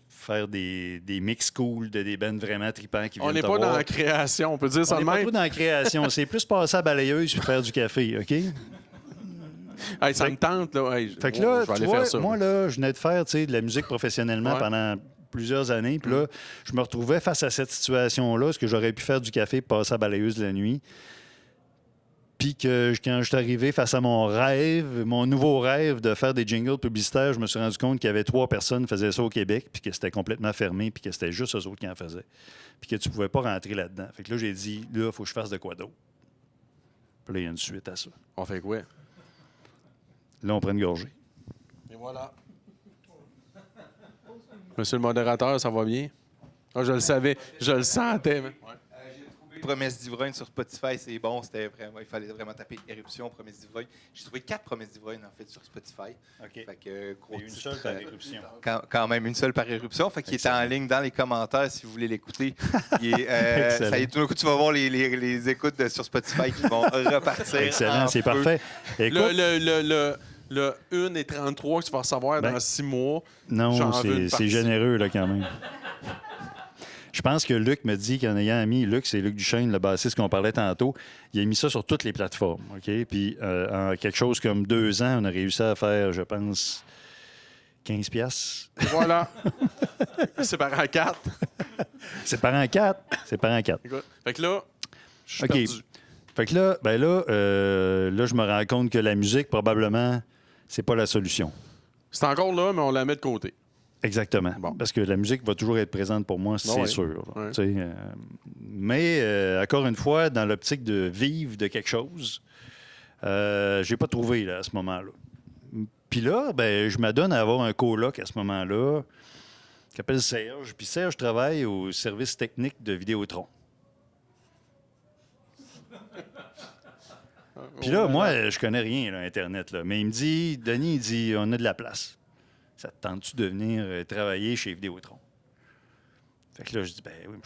faire des mix cool de des bands vraiment tripants qui viennent On n'est te pas dans voir. la création, on peut dire ça On de n'est pas même. trop dans la création. C'est plus passer à balayeuse puis faire du café, OK? Hey, ça me tente, là. Hey, Fait que là, je vais tu aller vois, faire ça. moi, là, je venais de faire tu sais, de la musique professionnellement Ouais. pendant plusieurs années. Puis là, je me retrouvais face à cette situation-là, ce que j'aurais pu faire du café, passer à balayeuse la nuit. Puis que quand je suis arrivé face à mon rêve, mon nouveau rêve de faire des jingles publicitaires, je me suis rendu compte qu'il y avait 3 personnes qui faisaient ça au Québec, puis que c'était complètement fermé, puis que c'était juste eux autres qui en faisaient. Puis que tu pouvais pas rentrer là-dedans. Fait que là, j'ai dit, là, il faut que je fasse de quoi d'autre. Puis là, il y a une suite à ça. On fait quoi? Là, on prend une gorgée. Et voilà. Monsieur le modérateur, ça va bien? Ah, je le savais, je le sentais. Mais... J'ai trouvé Promesse d'ivrogne sur Spotify, c'est bon, c'était vraiment, il fallait vraiment taper Éruption, Promesse d'ivrogne. J'ai trouvé 4 Promesses d'ivrogne en fait sur Spotify. OK. Fait que gros Une titre, seule par éruption. quand même une seule par éruption. Fait qu'il est en ligne dans les commentaires si vous voulez l'écouter. Excellent. Ça y est, tout d'un coup, tu vas voir les écoutes sur Spotify qui vont repartir. Excellent, en c'est feu. parfait. Écoute, Le 1,33 que tu vas recevoir Ben, dans 6 mois. non, j'en veux une c'est partie. généreux, là, quand même. Je pense que Luc me dit qu'en ayant mis, Luc, c'est Luc Duchesne, le bassiste qu'on parlait tantôt, il a mis ça sur toutes les plateformes. OK? Puis en quelque chose comme 2 ans, on a réussi à faire, je pense, 15 piastres. Voilà. C'est par en 4. C'est par en 4. C'est par en 4. Écoute, fait que là, je suis OK. perdu. Fait que là, là, je me rends compte que la musique, probablement, c'est pas la solution. C'est encore là, mais on la met de côté. Exactement. Bon. Parce que la musique va toujours être présente pour moi, c'est ouais. sûr. Ouais. Tu sais, mais encore une fois, dans l'optique de vivre de quelque chose, j'ai pas trouvé là, à ce moment-là. Puis là, ben, je m'adonne à avoir un coloc à ce moment-là qui s'appelle Serge. Puis Serge travaille au service technique de Vidéotron. Puis là, moi, je connais rien, là, Internet. Là. Mais il me dit, Denis, il dit, on a de la place. Ça te tente-tu de venir travailler chez Vidéotron? Fait que là, je dis, ben oui,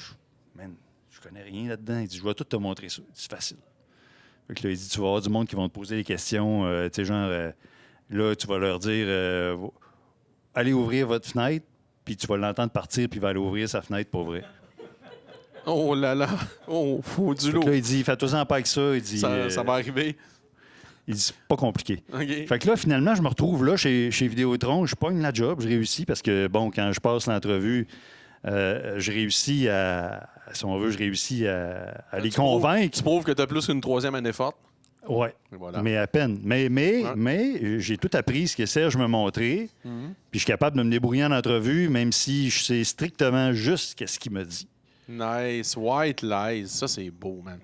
man, je connais rien là-dedans. Il dit, je vais tout te montrer ça. C'est facile. Fait que là, il dit, tu vas avoir du monde qui vont te poser des questions, tu sais, genre, là, tu vas leur dire, allez ouvrir votre fenêtre, puis tu vas l'entendre partir, puis il va aller ouvrir sa fenêtre pour vrai. Oh là là! Oh, faut du Fait que lot. là, il dit, fais-toi-en pas avec ça. Il dit, Ça va arriver. il dit, c'est pas compliqué. OK. Fait que là, finalement, je me retrouve là chez Vidéotron. Je pogne la job, je réussis parce que, bon, quand je passe l'entrevue, je réussis si on veut, je réussis à les convaincre. Tu prouves que tu as plus qu'une troisième année forte. Ouais. Et voilà. Mais à peine. Mais j'ai tout appris ce que Serge m'a montré. Puis je suis capable de me débrouiller en entrevue, même si je sais strictement juste ce qu'il me dit. Nice. White lies. Ça, c'est beau, man.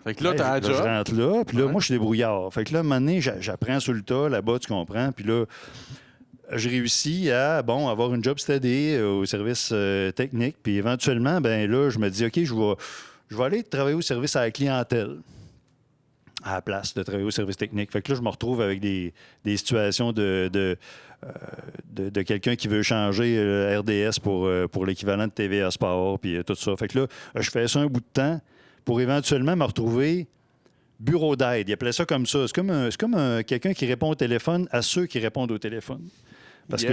Fait que là, Hey, t'as la je job. rentre là, puis là, Ouais. moi, je suis débrouillard. Fait que là, à un moment donné, j'apprends sur le tas, là-bas, tu comprends. Puis là, je réussis à, avoir une job steady au service technique. Puis éventuellement, ben là, je me dis, OK, je vais aller travailler au service à la clientèle à la place de travailler au service technique. Fait que là, je me retrouve avec des situations de quelqu'un qui veut changer RDS pour l'équivalent de TVA Sport, puis tout ça. Fait que là, je fais ça un bout de temps pour éventuellement me retrouver bureau d'aide. Il appelait ça comme ça. C'est comme quelqu'un qui répond au téléphone à ceux qui répondent au téléphone. Parce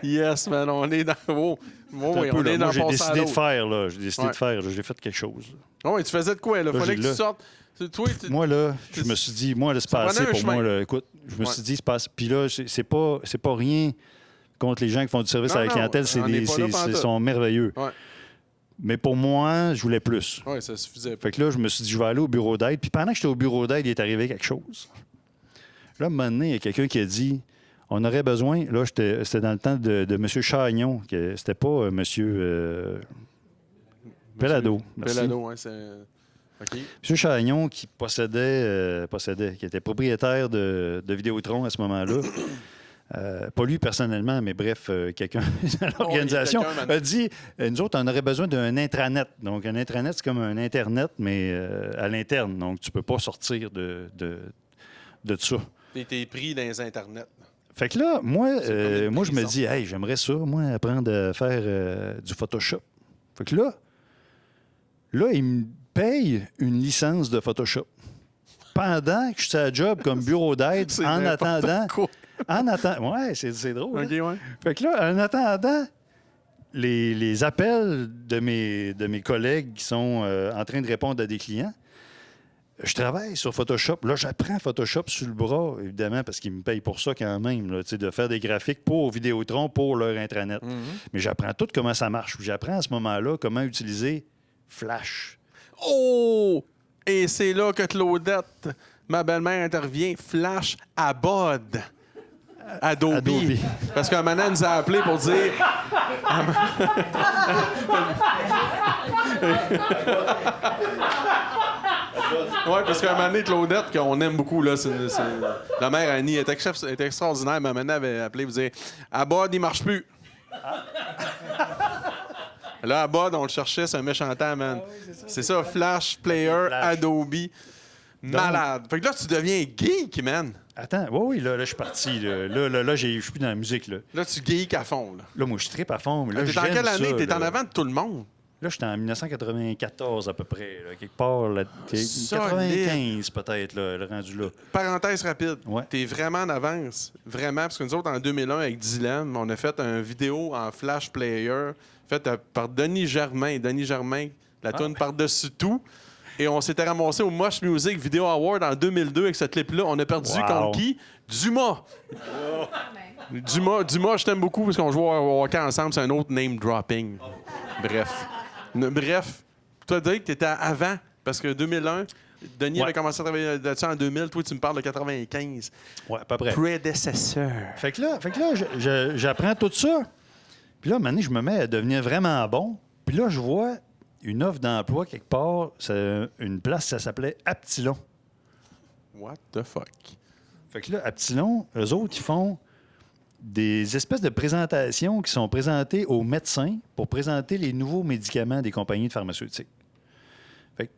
Yes, man, on est dans. Oh, oui, on est dans j'ai passer à décidé de l'autre. faire, là. J'ai décidé Ouais. de faire, là. J'ai fait quelque chose. Oh, et tu faisais de quoi, là? Là, Fallait que là. tu sortes. Toi, Moi, là, je me suis dit, moi, là, c'est Ça passé prenait un pour moi. chemin. Là. Écoute, je me Ouais. suis dit, c'est passé. Puis là, c'est pas rien contre les gens qui font du service Non, à la non, clientèle. on n'est pas là pantoute. Ils sont merveilleux. Ouais. Mais pour moi, je voulais plus. Oui, ça suffisait pas. Fait que là, je me suis dit, je vais aller au bureau d'aide. Puis pendant que j'étais au bureau d'aide, il est arrivé quelque chose. Là, à un moment donné, il y a quelqu'un qui a dit, on aurait besoin, là, c'était dans le temps de M. Chagnon, que c'était pas M. Pellado. Merci. Pellado, oui, c'est. OK. M. Chagnon qui qui était propriétaire de Vidéotron à ce moment-là. Pas lui personnellement, mais bref, quelqu'un dans l'organisation quelqu'un, man. a dit nous autres, on aurait besoin d'un intranet. Donc, un intranet, c'est comme un Internet, mais à l'interne. Donc, tu peux pas sortir de ça. T'es pris dans les internets. Fait que là, moi, C'est comme une je me prison. dis, hey, j'aimerais ça, moi, apprendre à faire du Photoshop. Fait que là, il me paye une licence de Photoshop. Pendant que je suis à la job comme bureau d'aide, C'est en n'importe attendant. quoi. Ouais, c'est drôle. OK, hein? ouais. Fait que là, en attendant les appels de mes collègues qui sont en train de répondre à des clients, je travaille sur Photoshop. Là, j'apprends Photoshop sur le bras, évidemment, parce qu'ils me payent pour ça quand même, là, de faire des graphiques pour Vidéotron, pour leur intranet. Mais j'apprends tout comment ça marche. J'apprends à ce moment-là comment utiliser Flash. Oh! Et c'est là que Claudette, ma belle-mère, intervient. Flash à Bod. Adobe. Parce qu'un moment, elle nous a appelé pour dire. Oui, parce qu'à un moment donné, Claudette, qu'on aime beaucoup, là, la mère Annie, elle était extraordinaire, mais maintenant, elle avait appelé pour dire Abod, il marche plus. Là, Abod, on le cherchait, c'est un méchant temps, man. C'est ça, Flash, Player, Flash. Adobe. Malade. Fait que là, tu deviens geek, man. Attends, oui, là, je suis parti. Là, je suis plus dans la musique. Là, tu geek à fond, là. Là, moi, je trippe à fond. Mais là, T'es en j'aime quelle année? ça, T'es en là. avant de tout le monde. Là, j'étais en 1994 à peu près. Là, quelque part, là, Solide. 95 peut-être, là, le rendu là. Parenthèse rapide. Ouais. T'es vraiment en avance. Vraiment. Parce que nous autres, en 2001, avec Dylan, on a fait une vidéo en Flash Player faite par Denis Germain. Denis Germain, la toune par-dessus tout. Et on s'était ramassé au Mosh Music Video Award en 2002 avec ce clip-là. On a perdu Wow. contre qui? Dumas. Dumas, je t'aime beaucoup parce qu'on joue au hockey ensemble. C'est un autre name dropping. Bref. Toi, Drake, t'étais avant. Parce que 2001, Denis Ouais. avait commencé à travailler là-dessus en 2000. Toi, tu me parles de 95. Ouais, à peu près. Prédécesseur. Fait que là j'apprends tout ça. Puis là, à un moment donné, je me mets à devenir vraiment bon. Puis là, je vois une offre d'emploi quelque part. C'est une place, ça s'appelait Aptilon. What the fuck? Fait que là, Aptilon, eux autres, ils font des espèces de présentations qui sont présentées aux médecins pour présenter les nouveaux médicaments des compagnies de pharmaceutiques. Fait que,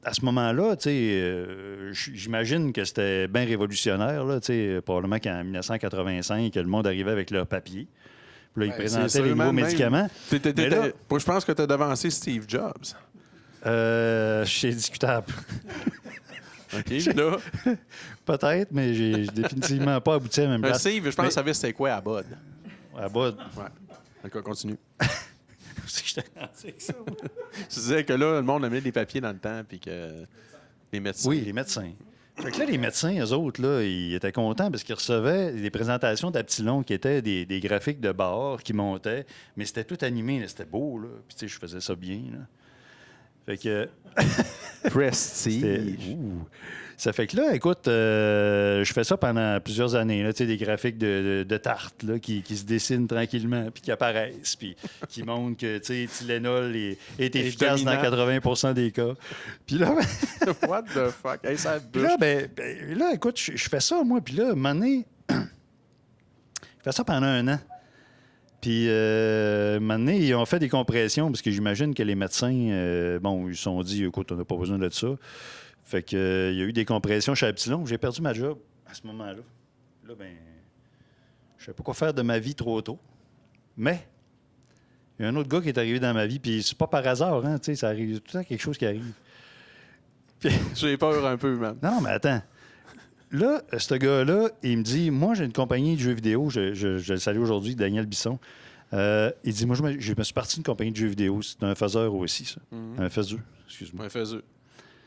à ce moment-là, tu sais, j'imagine que c'était bien révolutionnaire, là, tu sais, probablement qu'en 1985, le monde arrivait avec leur papier. Puis là, ils présentaient les sûrement nouveaux même. médicaments. Mais là, Moi, je pense que tu as devancé Steve Jobs. c'est discutable. OK, là, Peut-être, mais j'ai définitivement pas abouti à la même un place. Steve, je pense que ça savait c'était quoi à Bud. À bas, Ouais. D'accord, continue. c'est que j'étais rendu avec ça. moi. Tu disais que là, le monde a mis des papiers dans le temps, puis que les médecins. Oui, les médecins. Fait que là, les médecins, eux autres, là, ils étaient contents parce qu'ils recevaient des présentations d'Aptilon qui étaient des graphiques de bord qui montaient, mais c'était tout animé, là, c'était beau, là. Puis, tu sais, je faisais ça bien, là. Fait que... c'était- Prestige. Ouh. Ça fait que là, écoute, je fais ça pendant plusieurs années, là, tu sais, des graphiques de tartes là, qui se dessinent tranquillement, puis qui apparaissent, puis qui montrent que, tu sais, Tylenol est efficace dans dominant. 80 des cas. Puis là, What the fuck? Hey, ça puis là, là, écoute, je fais ça, moi, puis là, à un moment donné, je fais ça pendant 1 an. Puis, un moment donné, ils ont fait des compressions, parce que j'imagine que les médecins, bon, ils se sont dit, écoute, on n'a pas besoin de ça. Fait que, il y a eu des compressions chez Epsilon. J'ai perdu ma job à ce moment-là. Là, ben, je ne savais pas quoi faire de ma vie trop tôt. Mais, il y a un autre gars qui est arrivé dans ma vie, puis c'est pas par hasard, hein, tu sais, ça arrive tout le temps quelque chose qui arrive. J'ai peur un peu, man. Non, mais attends. Là, ce gars-là, il me dit, moi, j'ai une compagnie de jeux vidéo, je le salue aujourd'hui, Daniel Bisson. Il dit, moi, je me suis parti d'une compagnie de jeux vidéo. C'est un faiseur aussi, ça. Un faiseux, excuse-moi. Un faiseux.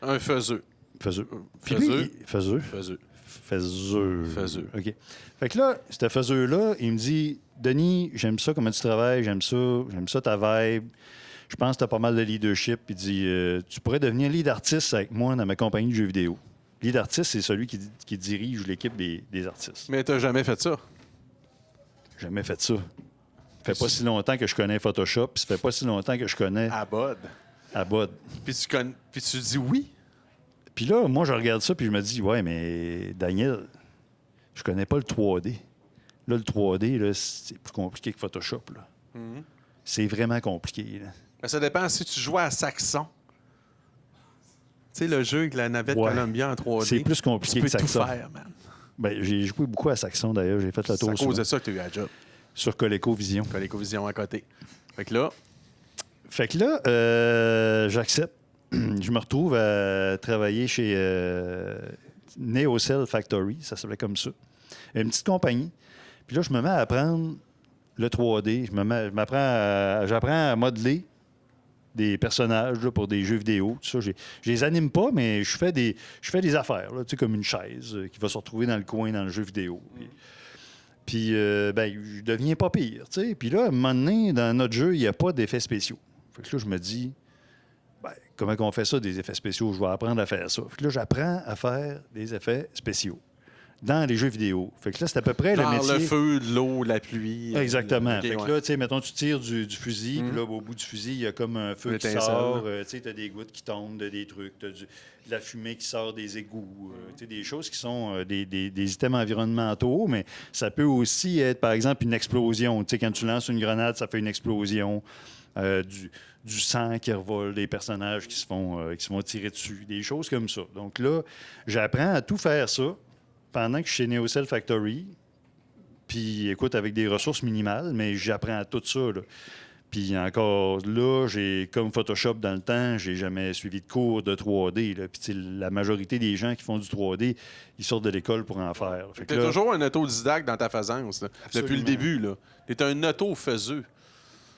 Un faiseux. Faiseux. Puis Faiseux. lui, faiseux. Faiseux. Faiseux. Faiseux. OK. Fait que là, ce faiseux-là, il me dit, Denis, j'aime ça, comment tu travailles, j'aime ça ta vibe. Je pense que tu as pas mal de leadership. Il dit, tu pourrais devenir lead artiste avec moi dans ma compagnie de jeux vidéo. Lead artiste, c'est celui qui dirige l'équipe des artistes. Mais t'as jamais fait ça. Jamais fait ça. Ça fait pas si longtemps que je connais Photoshop, puis ça fait pas si longtemps que je connais À Bud. Abbott. Puis tu dis oui. Puis là, moi, je regarde ça, puis je me dis, ouais, mais Daniel, je connais pas le 3D. Là, le 3D, là, c'est plus compliqué que Photoshop. Là. C'est vraiment compliqué. Là. Mais ça dépend si tu joues à Saxon. Tu sais, le jeu avec la navette Ouais. Columbia en 3D. C'est plus compliqué tu peux que tout Saxon. faire, man. Ben, j'ai joué beaucoup à Saxon, d'ailleurs. J'ai fait le C'est à tour cause sur, de ça que tu as eu la job. sur ColecoVision. ColecoVision à côté. Fait que là, Fait que là, j'accepte. Je me retrouve à travailler chez NeoCell Factory, ça s'appelait comme ça. Une petite compagnie. Puis là, je me mets à apprendre le 3D. J'apprends à modeler des personnages là, pour des jeux vidéo. Tout ça, je les anime pas, mais je fais des affaires, là, tu sais, comme une chaise qui va se retrouver dans le coin dans le jeu vidéo. Puis, ben, je deviens pas pire. Tu sais. Puis là, à un moment donné, dans notre jeu, il n'y a pas d'effets spéciaux. Fait que là, je me dis, ben, comment on fait ça, des effets spéciaux? Je vais apprendre à faire ça. Fait que là, j'apprends à faire des effets spéciaux dans les jeux vidéo. Fait que là, c'est à peu près le genre métier. le feu, l'eau, la pluie. Exactement. Ok, Fait que ouais. là, tu sais, mettons, tu tires du fusil, puis là, au bout du fusil, il y a comme un feu qui L'étincelle. sort. Tu sais, tu as des gouttes qui tombent de des trucs, tu as de la fumée qui sort des égouts. Tu sais, des choses qui sont des items environnementaux, mais ça peut aussi être, par exemple, une explosion. Tu sais, quand tu lances une grenade, ça fait une explosion. Du sang qui revole, des personnages qui se font tirer dessus, des choses comme ça. Donc là, j'apprends à tout faire ça pendant que je suis chez NeoCell Factory. Puis, écoute, avec des ressources minimales, mais j'apprends à tout ça. Là. Puis encore là, j'ai comme Photoshop dans le temps, j'ai jamais suivi de cours de 3D. Là. Puis tu sais, la majorité des gens qui font du 3D, ils sortent de l'école pour en faire. Fait que T'es là, toujours un autodidacte dans ta faisance, là, depuis le début. Là. T'es un auto-faiseux.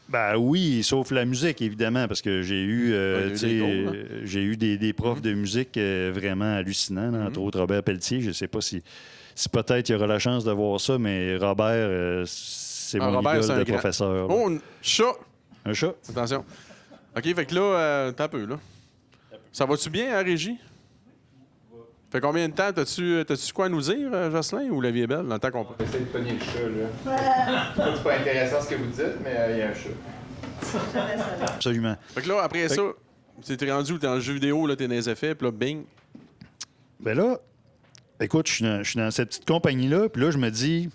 ben oui, sauf la musique, évidemment, parce que j'ai eu, eu tu sais, des cours, hein. j'ai eu des profs de musique vraiment hallucinants, là, entre autres Robert Pelletier. Je ne sais pas si peut-être il y aura la chance de voir ça, mais Robert, c'est mon Robert, c'est idole un de grand. professeur. là. Oh, un chat! Un chat? Attention. OK, fait que là, t'as un peu, là. Ça va-tu bien, à Régie? Fait combien de temps? T'as-tu quoi à nous dire, Jocelyn, ou la vie est belle, dans le temps qu'on peut? Essayez de pogner le chat, là. C'est pas intéressant ce que vous dites, mais il y a un chat. Absolument. Fait que là, après Fait ça, t'es rendu où? T'es dans le jeu vidéo, là, t'es dans les effets, puis là, bing. Ben là, écoute, je suis dans cette petite compagnie-là, puis là, je me dis,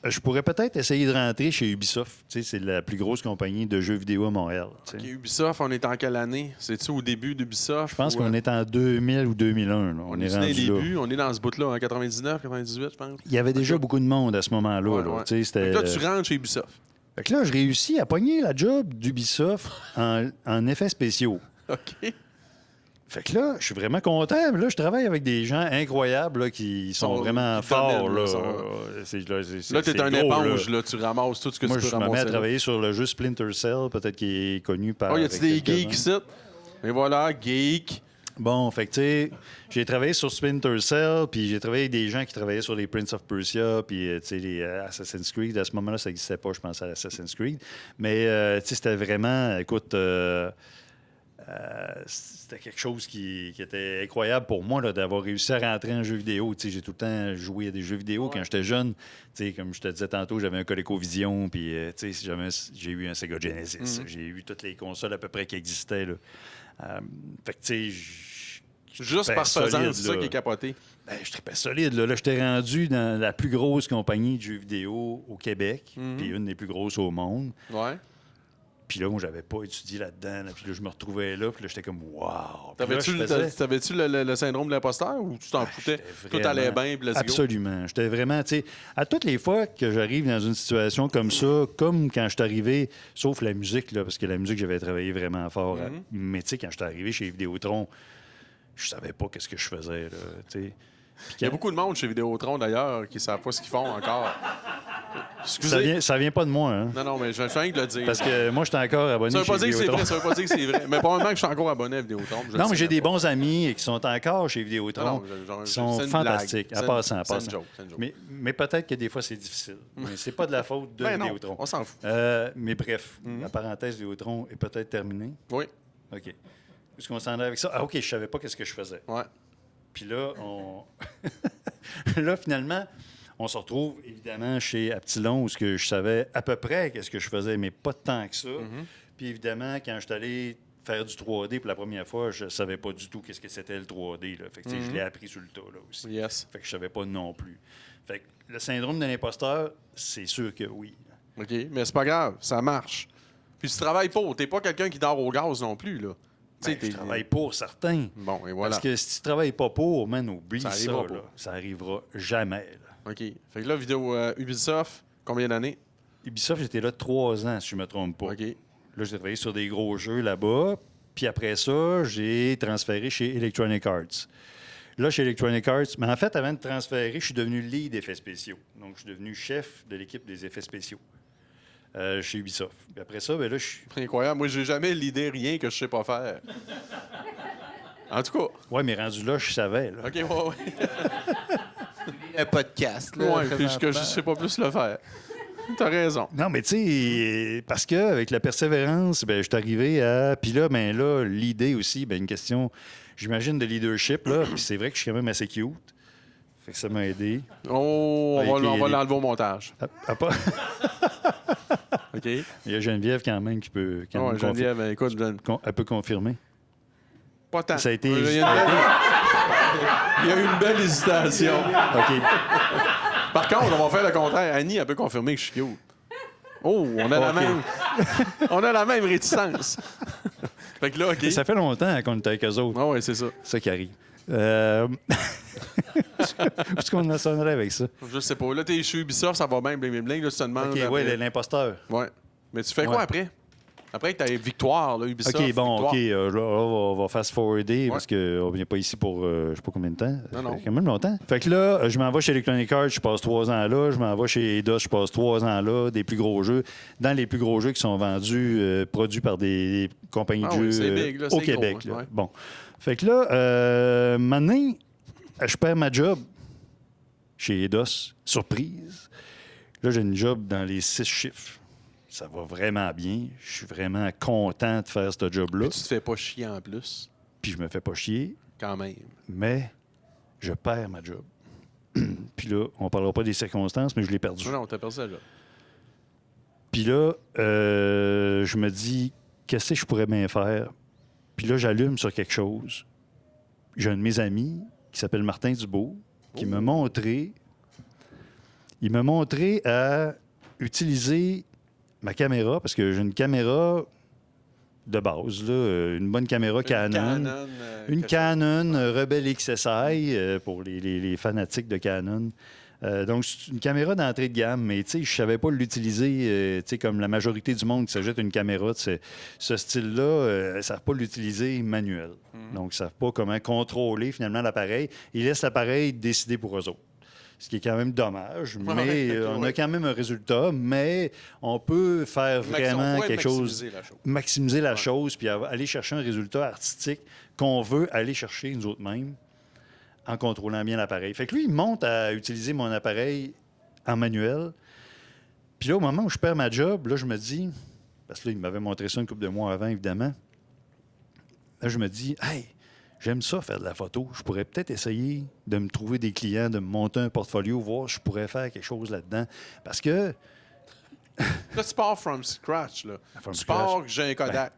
je pourrais peut-être essayer de rentrer chez Ubisoft. Tu sais, c'est la plus grosse compagnie de jeux vidéo à Montréal. Tu sais. OK, Ubisoft, on est en quelle année? C'est-tu au début d'Ubisoft? Je pense qu'on est en 2000 ou 2001. Là. On est dans rendu les là. débuts, on est dans ce bout-là, en 99, 98, je pense. Il y avait déjà beaucoup de monde à ce moment-là. Ouais, là. ouais. Tu sais, Fait c'était... que là, tu rentres chez Ubisoft. Fait que là, je réussis à pogner la job d'Ubisoft en effets spéciaux. OK. Fait que là, je suis vraiment content. Là, je travaille avec des gens incroyables là, qui sont vraiment qui forts. dominent, Là, Là, tu es un gros, éponge, là. là. Tu ramasses tout ce que Moi, tu peux je me mets ramasser. à là. travailler sur le jeu Splinter Cell, peut-être qu'il est connu par. Oh, y a-tu des quelques-uns. geeks ici? Et voilà, geek. Bon, fait que tu sais, j'ai travaillé sur Splinter Cell, puis j'ai travaillé avec des gens qui travaillaient sur les Prince of Persia, puis tu sais, les Assassin's Creed. À ce moment-là, ça n'existait pas, je pense, à Assassin's Creed. Mais tu sais, c'était vraiment, écoute, c'était quelque chose qui était incroyable pour moi là, d'avoir réussi à rentrer en jeu vidéo. Tu sais, j'ai tout le temps joué à des jeux vidéo quand j'étais jeune. Tu sais, comme je te disais tantôt, j'avais un ColecoVision, puis tu sais, j'ai eu un Sega Genesis. J'ai eu toutes les consoles à peu près qui existaient. Là. Fait que, tu sais, Juste par faisant, c'est ça qui est capoté. Ben, je tripais solide. Là, j'étais rendu dans la plus grosse compagnie de jeux vidéo au Québec, puis une des plus grosses au monde. Ouais. Puis là, moi, j'avais pas étudié là-dedans. Là, puis là, je me retrouvais là, puis là, j'étais comme « wow! » T'avais-tu le syndrome de l'imposteur ou tu t'en foutais? Tout allait bien, puis let's go? Absolument. J'étais vraiment, tu sais, à toutes les fois que j'arrive dans une situation comme ça, comme quand je suis arrivé, sauf la musique, là, parce que la musique, j'avais travaillé vraiment fort. Mais tu sais, quand je suis arrivé chez Vidéotron, je savais pas qu'est-ce que je faisais, là, tu sais. Il y a beaucoup de monde chez Vidéotron, d'ailleurs, qui ne savent pas ce qu'ils font encore. Excusez. Ça vient pas de moi, hein? Non, mais je viens de le dire. Parce que moi, j'étais encore abonné Ça veut pas chez dire que c'est Vidéotron. vrai, ça veut pas dire que c'est vrai. Mais probablement que je suis encore abonné à Vidéotron. Non, mais j'ai des bons amis qui sont encore chez Vidéotron. Non, Ils sont c'est une fantastiques, blague. à passant. C'est une joke. Mais peut-être que des fois, c'est difficile. Mais c'est pas de la faute de Ben non, Vidéotron. on s'en fout. Mais bref, la parenthèse Vidéotron est peut-être terminée. Oui. OK. Où est-ce qu'on s'en est avec ça? Ah, OK, je savais pas qu'est-ce que je faisais. Ouais. Puis là, là, finalement, on se retrouve évidemment chez Aptilon où je savais à peu près qu'est-ce que je faisais, mais pas tant que ça. Puis évidemment, quand je suis allé faire du 3D pour la première fois, je savais pas du tout qu'est-ce que c'était le 3D. Là. Fait que, je l'ai appris sur le tas là, aussi. Yes. Fait que je savais pas non plus. Fait que le syndrome de l'imposteur, c'est sûr que oui. OK, mais c'est pas grave, ça marche. Puis tu travailles pas. T'es pas quelqu'un qui dort au gaz non plus, là. Ben, je travaille pour certains. Bon, et voilà. Parce que si tu travailles pas pour, man, oublie Ça ça. arrivera pas. Là. Ça arrivera jamais. Là. OK. Fait que là, vidéo Ubisoft, combien d'années? Ubisoft, j'étais là 3 ans, si je me trompe pas. OK. Là, j'ai travaillé sur des gros jeux là-bas. Puis après ça, j'ai transféré chez Electronic Arts. Là, chez Electronic Arts, mais en fait, avant de transférer, je suis devenu lead effets spéciaux. Donc, je suis devenu chef de l'équipe des effets spéciaux chez Ubisoft. Puis après ça, ben là, je suis... Incroyable. Moi, j'ai jamais l'idée rien que je sais pas faire. En tout cas. Ouais, mais rendu là, je savais. Là. OK, ouais. Un podcast, là. Ouais, puis que je sais pas plus le faire. T'as raison. Non, mais tu sais, parce qu'avec la persévérance, ben, je suis arrivé à... Puis là, ben là, l'idée aussi, ben une question, j'imagine, de leadership, là. Puis c'est vrai que je suis quand même assez cute. Fait que ça m'a aidé. Oh, on va l'enlever au montage. Pas... OK? Il y a Geneviève quand même qui peut... Quand même Geneviève, écoute, elle peut confirmer. pas tant. Ça a été... Il y a eu une belle hésitation. OK. Par contre, on va faire le contraire. Annie, elle peut confirmer que je suis cute. Oh, on a la même. On a la même réticence. Fait que là, OK. Ça fait longtemps qu'on est avec eux autres. Ah ouais, c'est ça. C'est ça qui arrive. Où est-ce qu'on en sonnerait avec ça? Je sais pas. Là, t'es chez Ubisoft, ça va bien, bling, bling, bling. Là, tu te demandes. OK, oui, l'imposteur. Ouais. Mais tu fais quoi après? Après que tu as victoire, là, Ubisoft. OK, bon, victoire. OK. On va fast-forwarder parce qu'on n'est pas ici pour je sais pas combien de temps. Non, non. Ça fait quand même longtemps. Fait que là, je m'en vais chez Electronic Arts, je passe 3 ans là. Je m'en vais chez Eidos, je passe 3 ans là. Des plus gros jeux. Dans les plus gros jeux qui sont vendus, produits par des compagnies de jeux c'est big, là, au c'est Québec. gros, là. ouais. Bon. Fait que là, maintenant, je perds ma job chez Eidos. Surprise. Là, j'ai une job dans les 6 chiffres. Ça va vraiment bien. Je suis vraiment content de faire ce job-là. Tu te fais pas chier en plus, Puis je me fais pas chier, quand même. mais je perds ma job. Puis là, on parlera pas des circonstances, mais je l'ai perdu. Non, t'as perdu ça, là. Puis là, je me dis, qu'est-ce que je pourrais bien faire? Puis là, j'allume sur quelque chose. J'ai un de mes amis qui s'appelle Martin Dubois, qui m'a montré... Il m'a montré à utiliser ma caméra, parce que j'ai une caméra de base, là, une bonne caméra Canon. Une Canon Rebel XSI, pour les fanatiques de Canon. Donc, c'est une caméra d'entrée de gamme, mais je ne savais pas l'utiliser comme la majorité du monde qui s'achète une caméra de ce style-là, ils ne savent pas l'utiliser manuel. Donc, ils ne savent pas comment contrôler finalement l'appareil. Ils laissent l'appareil décider pour eux autres. Ce qui est quand même dommage, mais on a quand même un résultat, mais on peut faire vraiment quelque chose, maximiser la chose, puis aller chercher un résultat artistique qu'on veut aller chercher nous autres mêmes en contrôlant bien l'appareil. Fait que lui, il monte à utiliser mon appareil en manuel. Puis là, au moment où je perds ma job, là, je me dis, parce que là, il m'avait montré ça une couple de mois avant, évidemment, là, je me dis, hey, j'aime ça, faire de la photo. Je pourrais peut-être essayer de me trouver des clients, de me monter un portfolio, voir si je pourrais faire quelque chose là-dedans. Parce que... Là, tu pars from scratch. Là. From tu scratch. pars que j'ai un Kodak.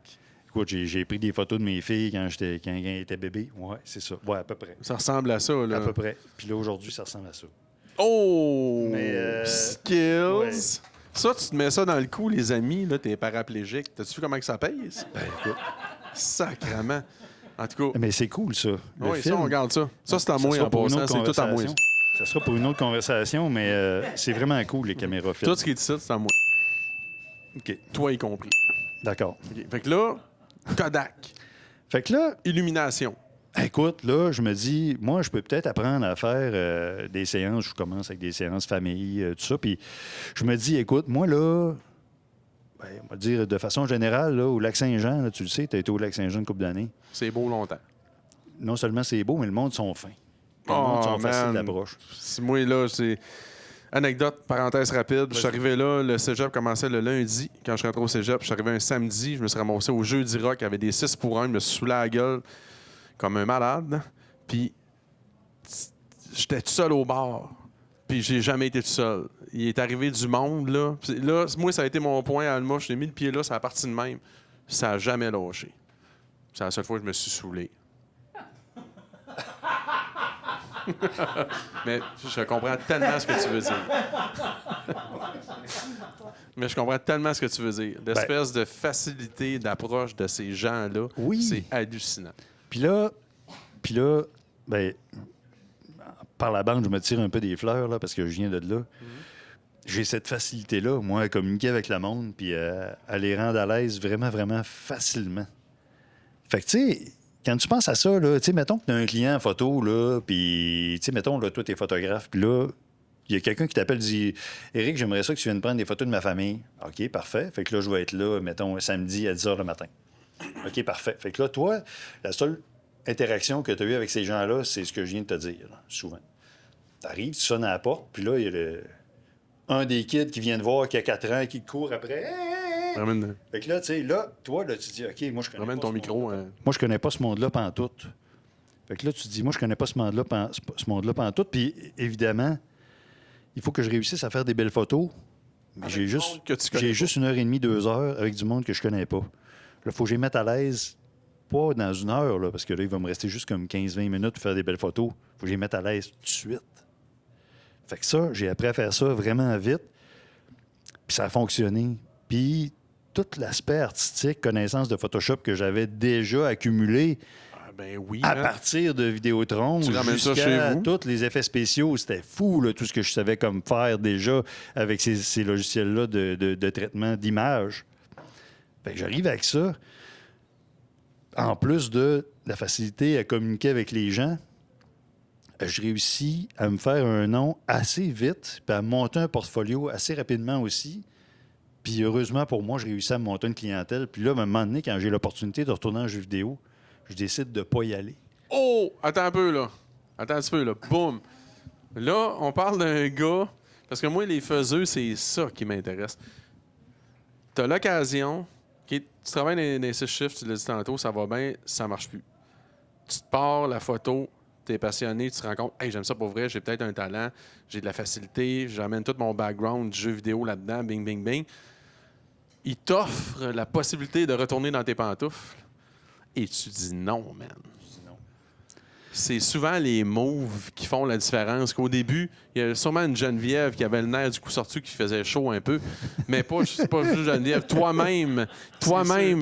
Écoute, j'ai pris des photos de mes filles quand elles étaient bébés. Oui, c'est ça. Oui, à peu près. Ça ressemble à ça. Là. À peu près. Puis là, aujourd'hui, ça ressemble à ça. Oh! Mais, skills! ouais. Ça, tu te mets ça dans le cou, les amis, là, t'es paraplégique. T'as-tu vu comment que ça pèse? Ben, écoute. Sacrement. En tout cas... Mais c'est cool, ça. Le Oui, film, ça, on garde ça. Ça, c'est à moi sera en pour une passant. autre C'est tout à moi. conversation. Ça sera pour une autre conversation, mais c'est vraiment cool, les caméras films. Tout ce qui est ici, c'est à moi. OK. Toi y compris. D'accord. OK. Fait que là, Kodak. Fait que là, Illumination. écoute, là, je me dis, moi, je peux peut-être apprendre à faire des séances. Je commence avec des séances famille, tout ça. Puis je me dis, écoute, moi, là, ben, on va dire de façon générale, là, au Lac-Saint-Jean, là, tu le sais, tu as été au Lac-Saint-Jean une couple d'années. C'est beau longtemps. Non seulement c'est beau, mais le monde sont fins. Le monde sont faciles d'approche. Moi, là, c'est... Anecdote, parenthèse rapide. Je suis arrivé là, le cégep commençait le lundi. Quand je suis rentré au cégep, je suis arrivé un samedi. Je me suis ramassé au Jeudi Rock. Il y avait des 6 pour 1. Je me suis saoulé à la gueule comme un malade. Puis, j'étais tout seul au bar. Puis, j'ai jamais été tout seul. Il est arrivé du monde, là. Puis là, moi, ça a été mon point à Alma. J'ai mis le pied là, ça a parti de même. Ça n'a jamais lâché. C'est la seule fois que je me suis saoulé. Mais je comprends tellement ce que tu veux dire. Mais je comprends tellement ce que tu veux dire. L'espèce de facilité d'approche de ces gens-là, Oui. c'est hallucinant. Puis là, ben, par la bande, je me tire un peu des fleurs, là, parce que je viens de là. J'ai cette facilité-là, moi, à communiquer avec le monde, puis à les rendre à l'aise vraiment, vraiment facilement. Fait que, tu sais, quand tu penses à ça, là, tu sais, mettons que tu as un client en photo, là, puis, tu sais, mettons, là, toi, tu es photographe, puis là, il y a quelqu'un qui t'appelle et dit « Éric, j'aimerais ça que tu viennes prendre des photos de ma famille. » OK, parfait. Fait que là, je vais être là, mettons, samedi à 10 h le matin. OK, parfait. Fait que là, toi, la seule interaction que tu as eue avec ces gens-là, c'est ce que je viens de te dire, là, souvent. Tu arrives, tu sonnes à la porte, puis là, il y a un des kids qui vient te voir, qui a 4 ans, qui te court après. Ramène, Fait que là, tu sais, là, toi, là, tu dis, OK, moi, je connais ramène pas ton ce micro. monde-là. Moi, je connais pas ce monde-là pantoute. Fait que là, tu te dis, moi, je connais pas ce monde-là pantoute. Puis, évidemment, il faut que je réussisse à faire des belles photos. Mais j'ai juste 1h30, 2 heures avec du monde que je connais pas. Là, il faut que je les mette à l'aise, pas dans 1 heure, là, parce que là, il va me rester juste comme 15-20 minutes pour faire des belles photos. Il faut que je les mette à l'aise tout de suite. Fait que ça, j'ai appris à faire ça vraiment vite. Puis ça a fonctionné. Puis tout l'aspect artistique, connaissance de Photoshop que j'avais déjà accumulé Ben oui. à partir de Vidéotron Tu ramènes ça chez jusqu'à vous? tous les effets spéciaux. C'était fou, là, tout ce que je savais comme faire déjà avec ces logiciels-là de traitement d'image. Fait que j'arrive avec ça. En plus de la facilité à communiquer avec les gens, je réussis à me faire un nom assez vite, puis à monter un portfolio assez rapidement aussi. Puis heureusement pour moi, je réussis à me monter une clientèle. Puis là, à un moment donné, quand j'ai l'opportunité de retourner en jeu vidéo, je décide de ne pas y aller. Oh! Attends un peu, là. Attends un petit peu, là. Boum! Là, on parle d'un gars... Parce que moi, les faiseux, c'est ça qui m'intéresse. Tu as l'occasion... Tu travailles dans les 6 chiffres, tu l'as dit tantôt, ça va bien, ça marche plus. Tu te pars, la photo, tu es passionné, tu te rends compte, hey, j'aime ça pour vrai, j'ai peut-être un talent, j'ai de la facilité, j'amène tout mon background du jeu vidéo là-dedans, bing, bing, bing. Il t'offre la possibilité de retourner dans tes pantoufles et tu dis non, man. C'est souvent les moves qui font la différence. Qu'au début, il y a sûrement une Geneviève qui avait le nerf du coup sorti qui faisait chaud un peu, mais pas juste Geneviève. Toi-même,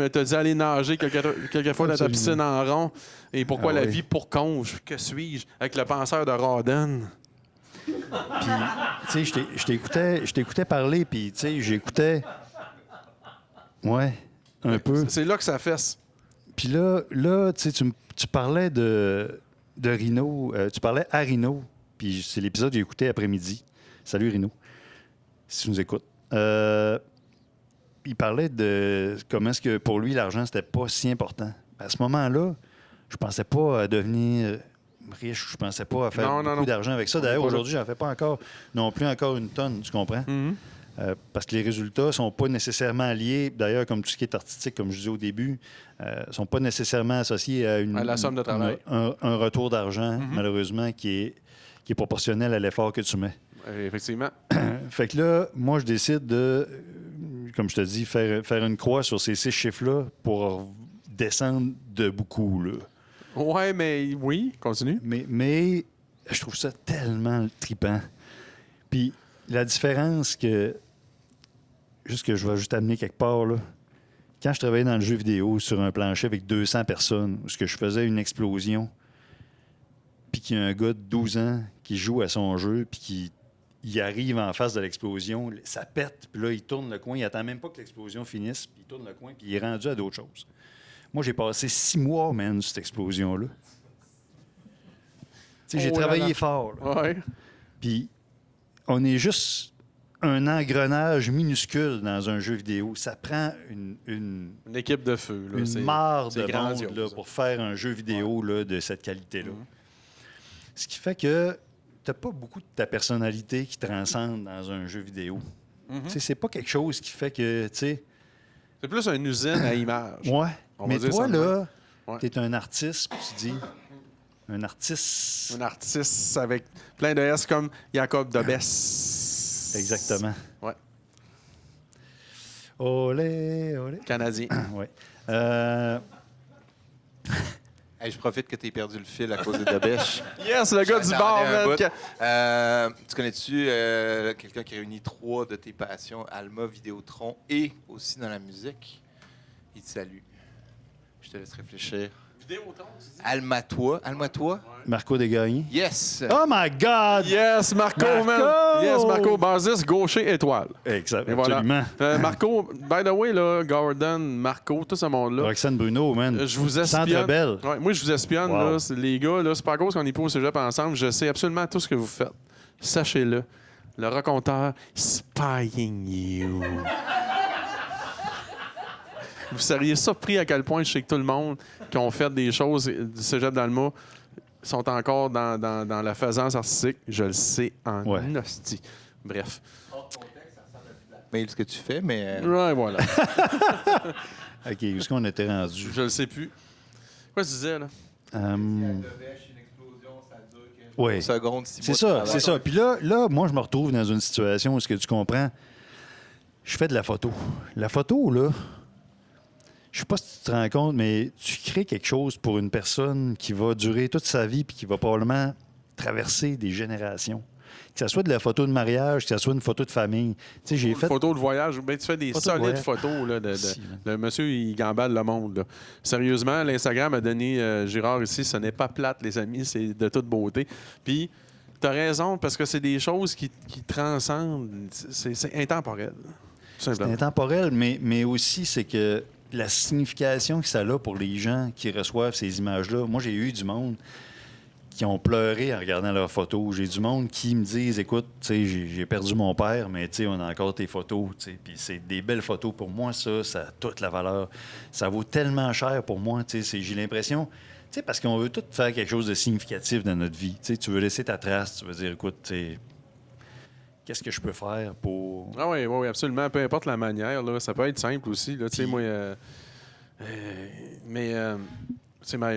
t'as dû aller nager quelquefois dans ta piscine en rond. Et pourquoi la vie pour con? Que suis-je? Avec le penseur de Rodin. Puis, tu sais, je t'écoutais parler, puis, tu sais, j'écoutais... Ouais, un peu. C'est là que ça fesse. Puis là tu sais, tu parlais de Rino. Tu parlais à Rino. Puis c'est l'épisode que j'ai écouté après-midi. Salut Rino, si tu nous écoutes. Il parlait de comment est-ce que pour lui, l'argent, c'était pas si important. À ce moment-là, je pensais pas à devenir riche. Je pensais pas à faire beaucoup d'argent avec ça. D'ailleurs, aujourd'hui, j'en fais pas encore non plus encore une tonne, tu comprends? Parce que les résultats sont pas nécessairement liés, d'ailleurs, comme tout ce qui est artistique, comme je disais au début, sont pas nécessairement associés à la somme de travail. Un retour d'argent, malheureusement, qui est proportionnel à l'effort que tu mets. Effectivement. Fait que là, moi, je décide de, comme je te dis, faire une croix sur ces 6 chiffres-là pour descendre de beaucoup, là. Ouais, mais oui, continue. Mais je trouve ça tellement trippant. Puis la différence que je vais juste amener quelque part, là, quand je travaillais dans le jeu vidéo sur un plancher avec 200 personnes, où ce que je faisais une explosion, puis qu'il y a un gars de 12 ans qui joue à son jeu, puis il arrive en face de l'explosion, ça pète, puis là, il tourne le coin, il attend même pas que l'explosion finisse, puis il tourne le coin, puis il est rendu à d'autres choses. Moi, j'ai passé 6 mois, man, sur cette explosion-là. Tu sais, j'ai travaillé fort. Là. Ouais. Puis, on est juste un engrenage minuscule dans un jeu vidéo. Ça prend une équipe de feu. Là. Une mare de grandiose, monde là, pour faire un jeu vidéo là, de cette qualité-là. Ce qui fait que tu n'as pas beaucoup de ta personnalité qui transcende dans un jeu vidéo. C'est pas quelque chose qui fait que... C'est plus une usine à images. Ouais. Mais toi, là, tu es un artiste, puis tu dis... Un artiste... Un artiste avec plein de S comme Jacob Dobes. Exactement. Ouais. Olé, olé. Canadien. Oui. Hey, je profite que tu aies perdu le fil à cause de Dobèche. Yes, le gars du bar, man. Tu connais-tu quelqu'un qui réunit 3 de tes passions, Alma, Vidéotron et aussi dans la musique? Il te salue. Je te laisse réfléchir. Vidéotron, tu dis? Alma-toi. Alma-toi? Marco Desgagnés. Yes! Oh my God! Yes, Marco, man! Yes, Marco, bassiste, gaucher, étoile. Exactement. Voilà. Marco, by the way, là, Gordon, Marco, tout ce monde-là. Roxane Bruno, man. Je vous espionne. Centre Bell. Ouais, moi, je vous espionne, Wow. là, les gars. Là, c'est pas à cause qu'on est pas au cégep ensemble. Je sais absolument tout ce que vous faites. Sachez-le. Le raconteur, spying you. Vous seriez surpris à quel point je sais que tout le monde qui ont fait des choses du cégep d'Alma sont encore dans la faisance artistique. Je le sais en hostie. Bref. Mais ce que tu fais, mais... Ouais, voilà. OK, où est-ce qu'on était rendu? Je le sais plus. Quoi tu disais, là? Oui. Seconde, C'est ça. Puis là, moi, je me retrouve dans une situation où, ce que tu comprends, je fais de la photo. La photo, là, je sais pas si tu te rends compte, mais tu crées quelque chose pour une personne qui va durer toute sa vie puis qui va probablement traverser des générations. Que ce soit de la photo de mariage, que ce soit une photo de famille. Tu sais, j'ai fait... Photo de voyage. Ben, tu fais des solides photos là, le monsieur, il gambade le monde. Là. Sérieusement, l'Instagram a donné Girard ici. Ce n'est pas plate, les amis. C'est de toute beauté. Puis, tu as raison, parce que c'est des choses qui transcendent. C'est intemporel. C'est intemporel, mais aussi, c'est que la signification que ça a pour les gens qui reçoivent ces images-là. Moi, j'ai eu du monde qui ont pleuré en regardant leurs photos. J'ai du monde qui me disent, écoute, j'ai perdu mon père, mais on a encore tes photos. Puis c'est des belles photos. Pour moi, ça a toute la valeur. Ça vaut tellement cher pour moi. J'ai l'impression, parce qu'on veut tout faire quelque chose de significatif dans notre vie. Tu veux laisser ta trace, tu veux dire, écoute, qu'est-ce que je peux faire pour... Ah oui, absolument. Peu importe la manière, là, ça peut être simple aussi. Là, moi,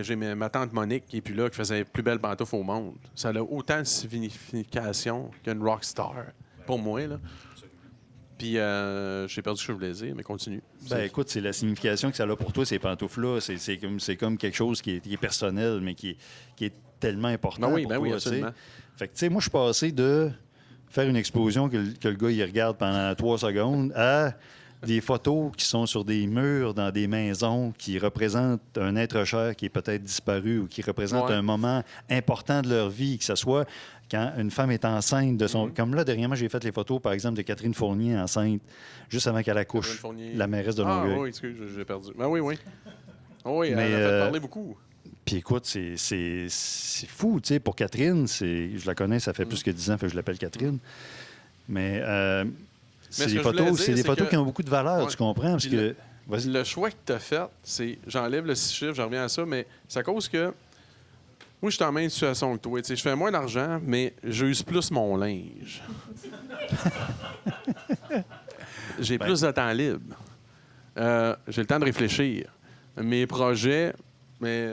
j'ai ma tante Monique qui est plus là, qui faisait les plus belles pantoufles au monde. Ça a autant de signification qu'une rockstar, pour moi. Là. Puis j'ai perdu ce que je voulais dire, mais continue. Ben écoute, c'est la signification que ça a pour toi, ces pantoufles-là. C'est comme quelque chose qui est personnel, mais qui est tellement important pour toi. Absolument. Fait que, moi, je suis passé de faire une explosion que le gars, il regarde pendant 3 secondes à des photos qui sont sur des murs dans des maisons qui représentent un être cher qui est peut-être disparu ou qui représente un moment important de leur vie, que ce soit quand une femme est enceinte de son... Comme là, dernièrement, j'ai fait les photos, par exemple, de Catherine Fournier enceinte, juste avant qu'elle accouche, la mairesse de Longueuil. Ah oui, excuse, j'ai perdu. Ben oui, oui. Oui, Mais, elle a fait parler beaucoup. Puis écoute, c'est fou, tu sais, pour Catherine, je la connais, ça fait plus que 10 ans que je l'appelle Catherine. Mais c'est des photos, qui ont beaucoup de valeur, tu comprends? Parce que... Le choix que tu as fait, c'est... J'enlève le 6 chiffres, je reviens à ça, mais c'est à cause que... Moi, je suis en même situation que toi. Tu sais, je fais moins d'argent, mais j'use plus mon linge. J'ai plus de temps libre. J'ai le temps de réfléchir. Mes projets, mais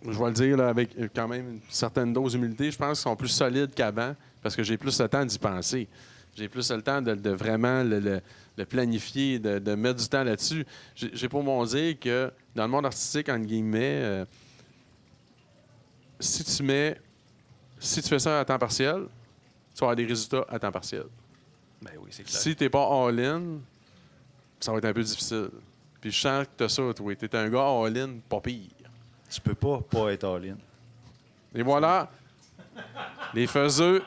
je vais le dire là, avec quand même une certaine dose d'humilité, je pense qu'ils sont plus solides qu'avant parce que j'ai plus le temps d'y penser. J'ai plus le temps de vraiment le planifier, de mettre du temps là-dessus. J'ai pour mon dire que dans le monde artistique, entre guillemets, si tu fais ça à temps partiel, tu vas avoir des résultats à temps partiel. Ben oui, c'est clair. Si tu n'es pas all-in, ça va être un peu difficile. Puis je sens que tu as ça, toi. Tu es un gars all-in, pas pire. Tu peux pas être all-in. Et voilà, les faiseux.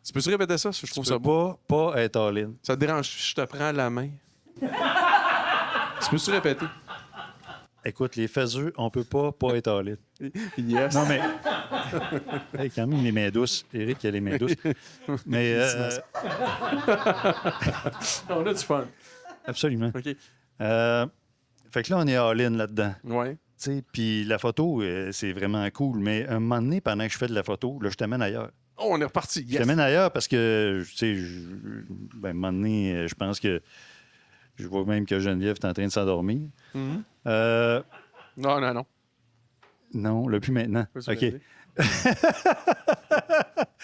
Tu peux-tu répéter ça? Je trouve ça beau. Pas être all-in. Ça te dérange? Je te prends la main. Tu peux-tu répéter? Écoute, les faiseux, on peut pas être all-in. Yes. Non, mais... Hey, quand même, les mains douces. Éric, il a les mains douces. Mais... On a du fun. Absolument. OK. Fait que là, on est all-in là-dedans. Ouais. Puis la photo, c'est vraiment cool. Mais un moment donné, pendant que je fais de la photo, là, je t'amène ailleurs. Oh, on est reparti. Yes. Je t'amène ailleurs parce que, tu sais, un moment donné, je pense que je vois même que Geneviève est en train de s'endormir. Non. Non, là, plus maintenant. OK.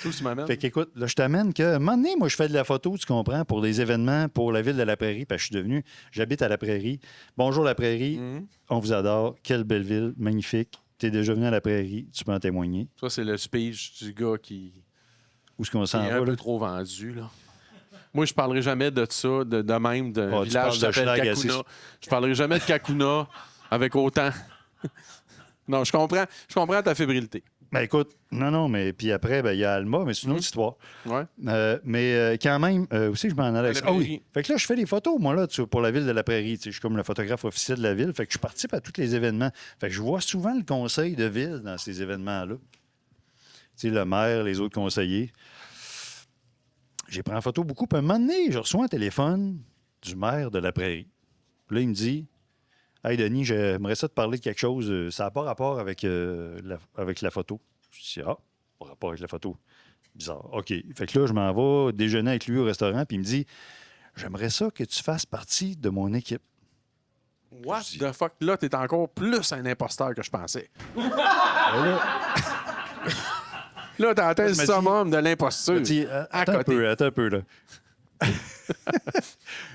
Tout tu m'amènes. Fait qu'écoute, là, je t'amène que, un moment donné, moi, je fais de la photo, tu comprends, pour des événements, pour la ville de la Prairie, parce que j'habite à la Prairie. Bonjour, la Prairie. On vous adore. Quelle belle ville, magnifique. Tu es déjà venu à la Prairie, tu peux en témoigner. Ça, c'est le speech du gars qui Où est-ce qu'on s'en est va, un là? peu trop vendu, là. Moi, je parlerai jamais de ça, de même, d'un Oh, tu village parles qui de s'appelle Schlag Kakuna. assez- Je parlerai jamais de Kakuna avec autant. Non, je comprends ta fébrilité. Ben écoute, non, mais puis après, ben, il y a Alma, mais c'est une autre histoire. Ouais. Mais quand même, aussi, je m'en allais. La Ah oui. Prairie. Fait que là, je fais des photos, moi, là, pour la ville de la Prairie. Tu sais, je suis comme le photographe officiel de la ville. Fait que je participe à tous les événements. Fait que je vois souvent le conseil de ville dans ces événements-là. Tu sais, le maire, les autres conseillers. J'ai pris en photo beaucoup. Puis à un moment donné, je reçois un téléphone du maire de la Prairie. Puis là, il me dit: Hey, Denis, j'aimerais ça te parler de quelque chose. Ça n'a pas rapport avec la photo. Je dis: Ah, pas rapport avec la photo. Bizarre. OK. Fait que là, je m'en vais déjeuner avec lui au restaurant, puis il me dit: J'aimerais ça que tu fasses partie de mon équipe. What the fuck? Là, t'es encore plus un imposteur que je pensais. Et là, Là, t'as atteint le Je me dis- summum de l'imposture. je dis, À attends côté. un peu, là.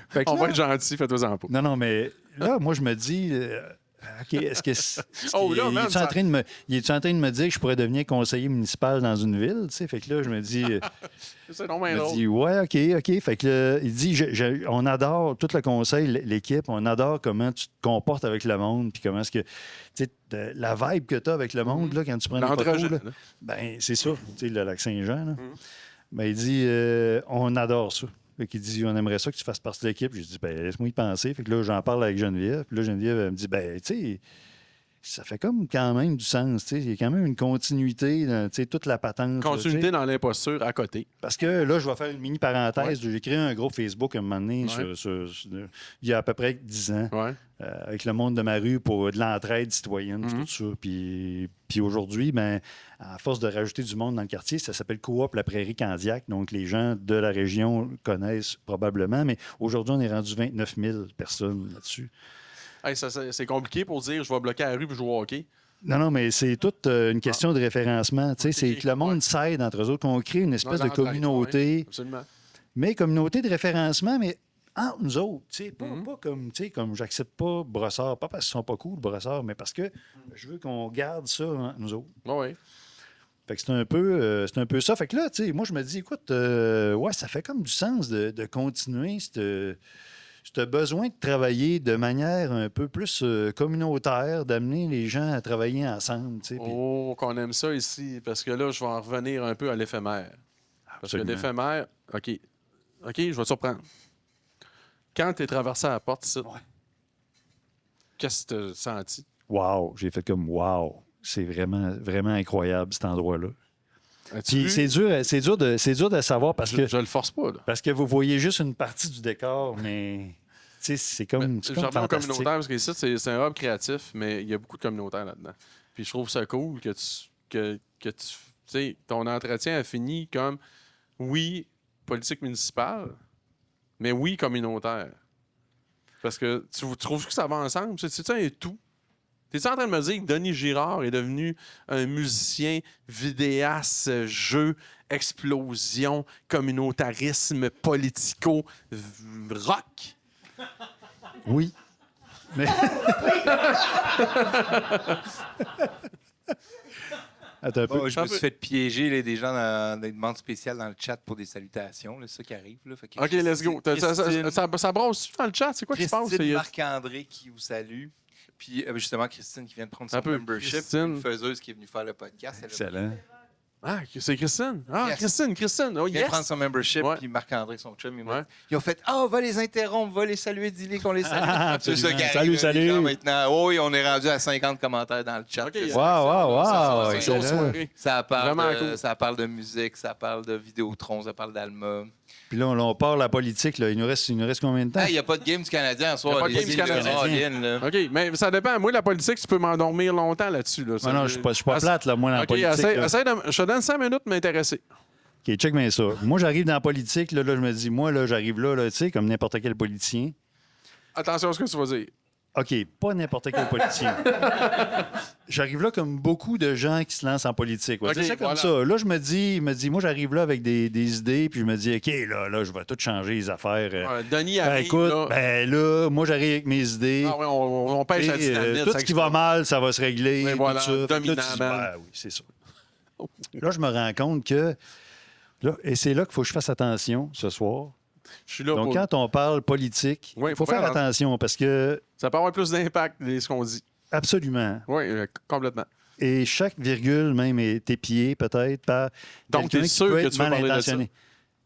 Fait que On là- va être gentil, fais-toi-en pas. Non, mais là, moi, je me dis, OK, est-ce que. Oh là, man, il est-tu en train de me dire que je pourrais devenir conseiller municipal dans une ville? Tu sais? Fait que là, je me dis. C'est non bien Il me drôle. dit, ouais, OK. Fait que là, il dit, on adore, tout le conseil, l'équipe, on adore comment tu te comportes avec le monde, puis comment est-ce que, tu sais, la vibe que tu as avec le monde, là, quand tu prends des photos, L'androgyne, là, là. ben, c'est ça, tu sais, le lac Saint-Jean, là. Ben, il dit, on adore ça. Fait qu'il dit, on aimerait ça que tu fasses partie de l'équipe. J'ai dit, ben, laisse-moi y penser. Fait que là, j'en parle avec Geneviève. Puis là, Geneviève, elle me dit, ben, tu sais, ça fait comme quand même du sens. Tu sais, il y a quand même une continuité dans, tu sais, toute la patente. là, tu sais. Continuité dans l'imposture à côté. Parce que là, je vais faire une mini parenthèse. J'ai créé un groupe Facebook à un moment donné, il y a à peu près 10 ans, Ouais. avec le monde de ma rue pour de l'entraide citoyenne, puis tout ça. Puis aujourd'hui, ben, à force de rajouter du monde dans le quartier, ça s'appelle Coop La Prairie Candiac. Donc, les gens de la région connaissent probablement. Mais aujourd'hui, on est rendu 29 000 personnes là-dessus. Hey, c'est compliqué pour dire je vais bloquer la rue puis jouer au hockey. Non, mais c'est toute une question de référencement. Tu sais, c'est que le monde s'aide entre eux autres, qu'on crée une espèce de l'entraide, communauté. ouais, absolument. Mais communauté de référencement, mais entre nous autres, tu sais, pas comme, tu sais, comme j'accepte pas Brossard, pas parce qu'ils sont pas cool, Brossard, mais parce que je veux qu'on garde ça entre nous autres. Ouais. Fait que c'est un peu ça. Fait que là, tu sais, moi, je me dis, écoute, ouais, ça fait comme du sens de continuer ce besoin de travailler de manière un peu plus communautaire, d'amener les gens à travailler ensemble. Tu sais, puis- Oh, qu'on aime ça ici, parce que là, je vais en revenir un peu à l'éphémère. Parce que Absolument. l'éphémère, OK, je vais te surprendre. Quand tu es traversé à la porte, ici, qu'est-ce que tu as senti? Wow! J'ai fait comme wow! C'est vraiment, vraiment incroyable, cet endroit-là. As-tu Puis vu? c'est dur de savoir parce que, Je le force pas, là. parce que vous voyez juste une partie du décor, mais tu sais, c'est comme Je fantastique. reviens au communautaire parce que ici, c'est un hub créatif, mais il y a beaucoup de communautaire là-dedans. Puis je trouve ça cool que tu sais, ton entretien a fini comme, oui, politique municipale, mais oui, communautaire. Parce que tu trouves que ça va ensemble? C'est un tout. T'es-tu en train de me dire que Denis Girard est devenu un musicien, vidéaste, jeu, explosion, communautarisme, politico, rock? Oui. Mais... Attends un peu. Bon, je me suis fait piéger là, des gens dans des demandes spéciales dans le chat pour des salutations. C'est ça qui arrive. Là. Fait que OK, let's go. Christine- Ça brasse dans le chat? C'est quoi qui se passe? Christine Marc-André qui vous salue. Puis justement, Christine qui vient de prendre son Un peu. membership. Christine. Une faiseuse qui est venue faire le podcast. Elle a Excellent. Ah, c'est Christine. Ah, Yes. Christine. Oh, Il vient de prendre yes. son membership, Ouais. puis Marc-André, son chum, Ouais. ils ont fait « Ah, va les interrompre, va les saluer, dis-les qu'on les salue. Ah, C'est ça qui absolument. arrive, Salut, les gens, salut. maintenant. Oh, oui, on est rendu à 50 commentaires dans le chat. OK, Là, Wow, ça, wow, Grosse excellent. soirée. ça parle Vraiment de, cool. ça parle de musique, ça parle de Vidéotron, ça parle d'Alma. Puis là, on part la politique. Là. Il nous reste combien de temps? Il n'y a pas de game du Canadien en Il y a soir. pas de game du Canadien. OK, mais ça dépend. Moi, la politique, tu peux m'endormir longtemps là-dessus. Là. Ah non, je suis pas plate, là, moi, dans la OK, politique. là. essaie je te donne 5 minutes de m'intéresser. OK, check bien ça. Moi, j'arrive dans la politique. Là, je me dis, moi, là, j'arrive là tu sais, comme n'importe quel politicien. Attention à ce que tu vas dire. OK, pas n'importe quel politicien. J'arrive là comme beaucoup de gens qui se lancent en politique. Ouais. OK, C'est ça comme voilà. ça. Là, je me dis, moi, j'arrive là avec des idées, puis je me dis, OK, là, je vais tout changer les affaires. Denis Ben, arrive, écoute, là. moi, j'arrive avec mes idées. Ah ouais, on pêche la Et, dynamite. tout ça ce qui va mal, ça va se régler. Oui, tout voilà, ça. Fait que là, tu dis, dominant, man. oui, c'est ça. Là, je me rends compte que. Là, et c'est là qu'il faut que je fasse attention ce soir. Je suis là Donc, pour... quand on parle politique, Oui, il faut faire attention parce que, Ça peut avoir plus d'impact, ce qu'on dit. absolument. Oui, complètement. Et chaque virgule même est épiée peut-être par Donc, quelqu'un t'es qui sûr peut que être tu veux mal parler de intentionné.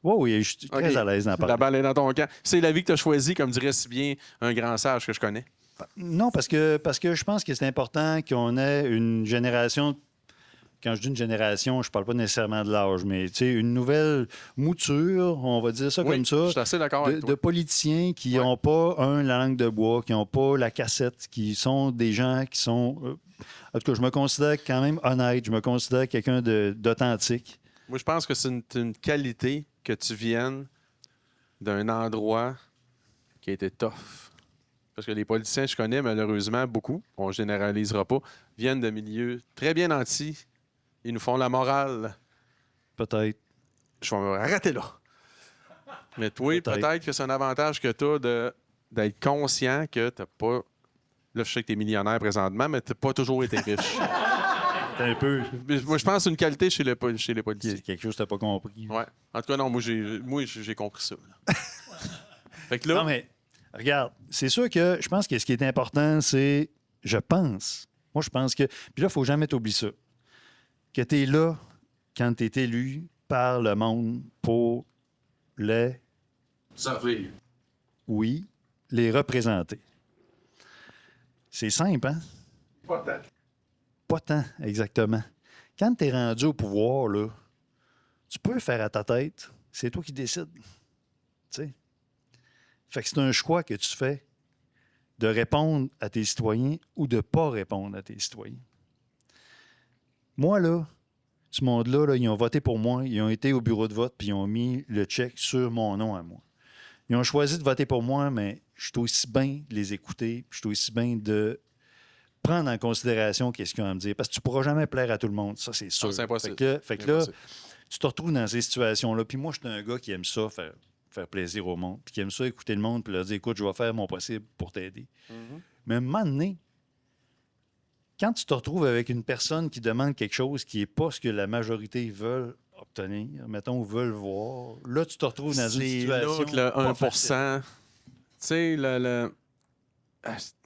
Oui, je suis très OK. à l'aise d'en La parler. balle est dans ton camp. C'est la vie que tu as choisie, comme dirait si bien un grand sage que je connais. Non, parce que je pense que c'est important qu'on ait une génération. Quand je dis une génération, je parle pas nécessairement de l'âge, mais tu sais, une nouvelle mouture, on va dire ça Oui, comme ça, je suis assez d'accord avec de toi. politiciens qui Ouais. n'ont pas, la langue de bois, qui n'ont pas la cassette, qui sont des gens qui sont... en tout cas, je me considère quand même honnête, je me considère quelqu'un d'authentique. Moi, je pense que c'est une qualité que tu viennes d'un endroit qui a été tough. Parce que les politiciens, je connais malheureusement beaucoup, on ne généralisera pas, viennent de milieux très bien nantis. Ils nous font la morale. Peut-être. Je vais m'arrêter là. Mais toi, Peut-être. peut-être que c'est un avantage que tu as d'être conscient que tu n'as pas. Là, je sais que tu es millionnaire présentement, mais tu n'as pas toujours été riche. Un peu. Mais moi, je pense que c'est une qualité chez les politiciens. Quelque chose que tu n'as pas compris. Ouais. En tout cas, non, moi, j'ai compris ça. là. Fait que là, Non, mais regarde, c'est sûr que je pense que ce qui est important, c'est, je pense que, puis là, il ne faut jamais t'oublier ça, que tu es là quand tu es élu par le monde pour les, ça fait. oui, les représenter. C'est simple, hein? Pas tant. Pas tant, exactement. Quand tu es rendu au pouvoir, là, tu peux faire à ta tête, c'est toi qui décides. Tu sais? Fait que c'est un choix que tu fais de répondre à tes citoyens ou de ne pas répondre à tes citoyens. Moi, là, ce monde-là, là, ils ont voté pour moi, ils ont été au bureau de vote, puis ils ont mis le check sur mon nom à moi. Ils ont choisi de voter pour moi, mais je suis aussi bien de les écouter, puis je suis aussi bien de prendre en considération qu'est-ce qu'ils ont à me dire. Parce que tu ne pourras jamais plaire à tout le monde, ça, c'est sûr. c'est impossible. Fait que là, Impossible. tu te retrouves dans ces situations-là. Puis moi, je suis un gars qui aime ça, faire plaisir au monde, puis qui aime ça écouter le monde, puis leur dire, écoute, je vais faire mon possible pour t'aider. Mhm. Mais à un moment donné, quand tu te retrouves avec une personne qui demande quelque chose qui n'est pas ce que la majorité veut obtenir, mettons, veulent voir, là, tu te retrouves dans une C'est situation. là que le pas 1%, facile. tu sais,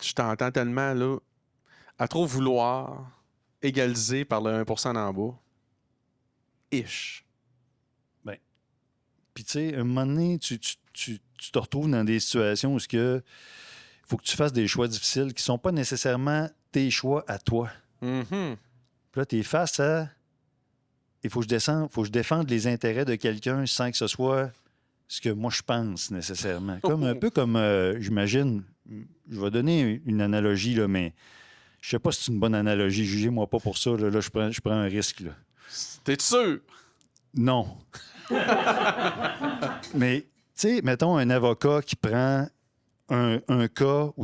je t'entends tellement, là, à trop vouloir égaliser par le 1% d'en bas. Ish. Puis, tu sais, à un moment donné, tu te retrouves dans des situations où il faut que tu fasses des choix difficiles qui ne sont pas nécessairement tes choix à toi. Mhm. Puis là, tu es face à. Il faut que je défende les intérêts de quelqu'un sans que ce soit ce que moi je pense nécessairement. Un peu comme, j'imagine, je vais donner une analogie, là, mais je sais pas si c'est une bonne analogie. Jugez-moi pas pour ça. Là, je prends un risque. Là. T'es sûr? Non. Mais, tu sais, mettons un avocat qui prend un cas où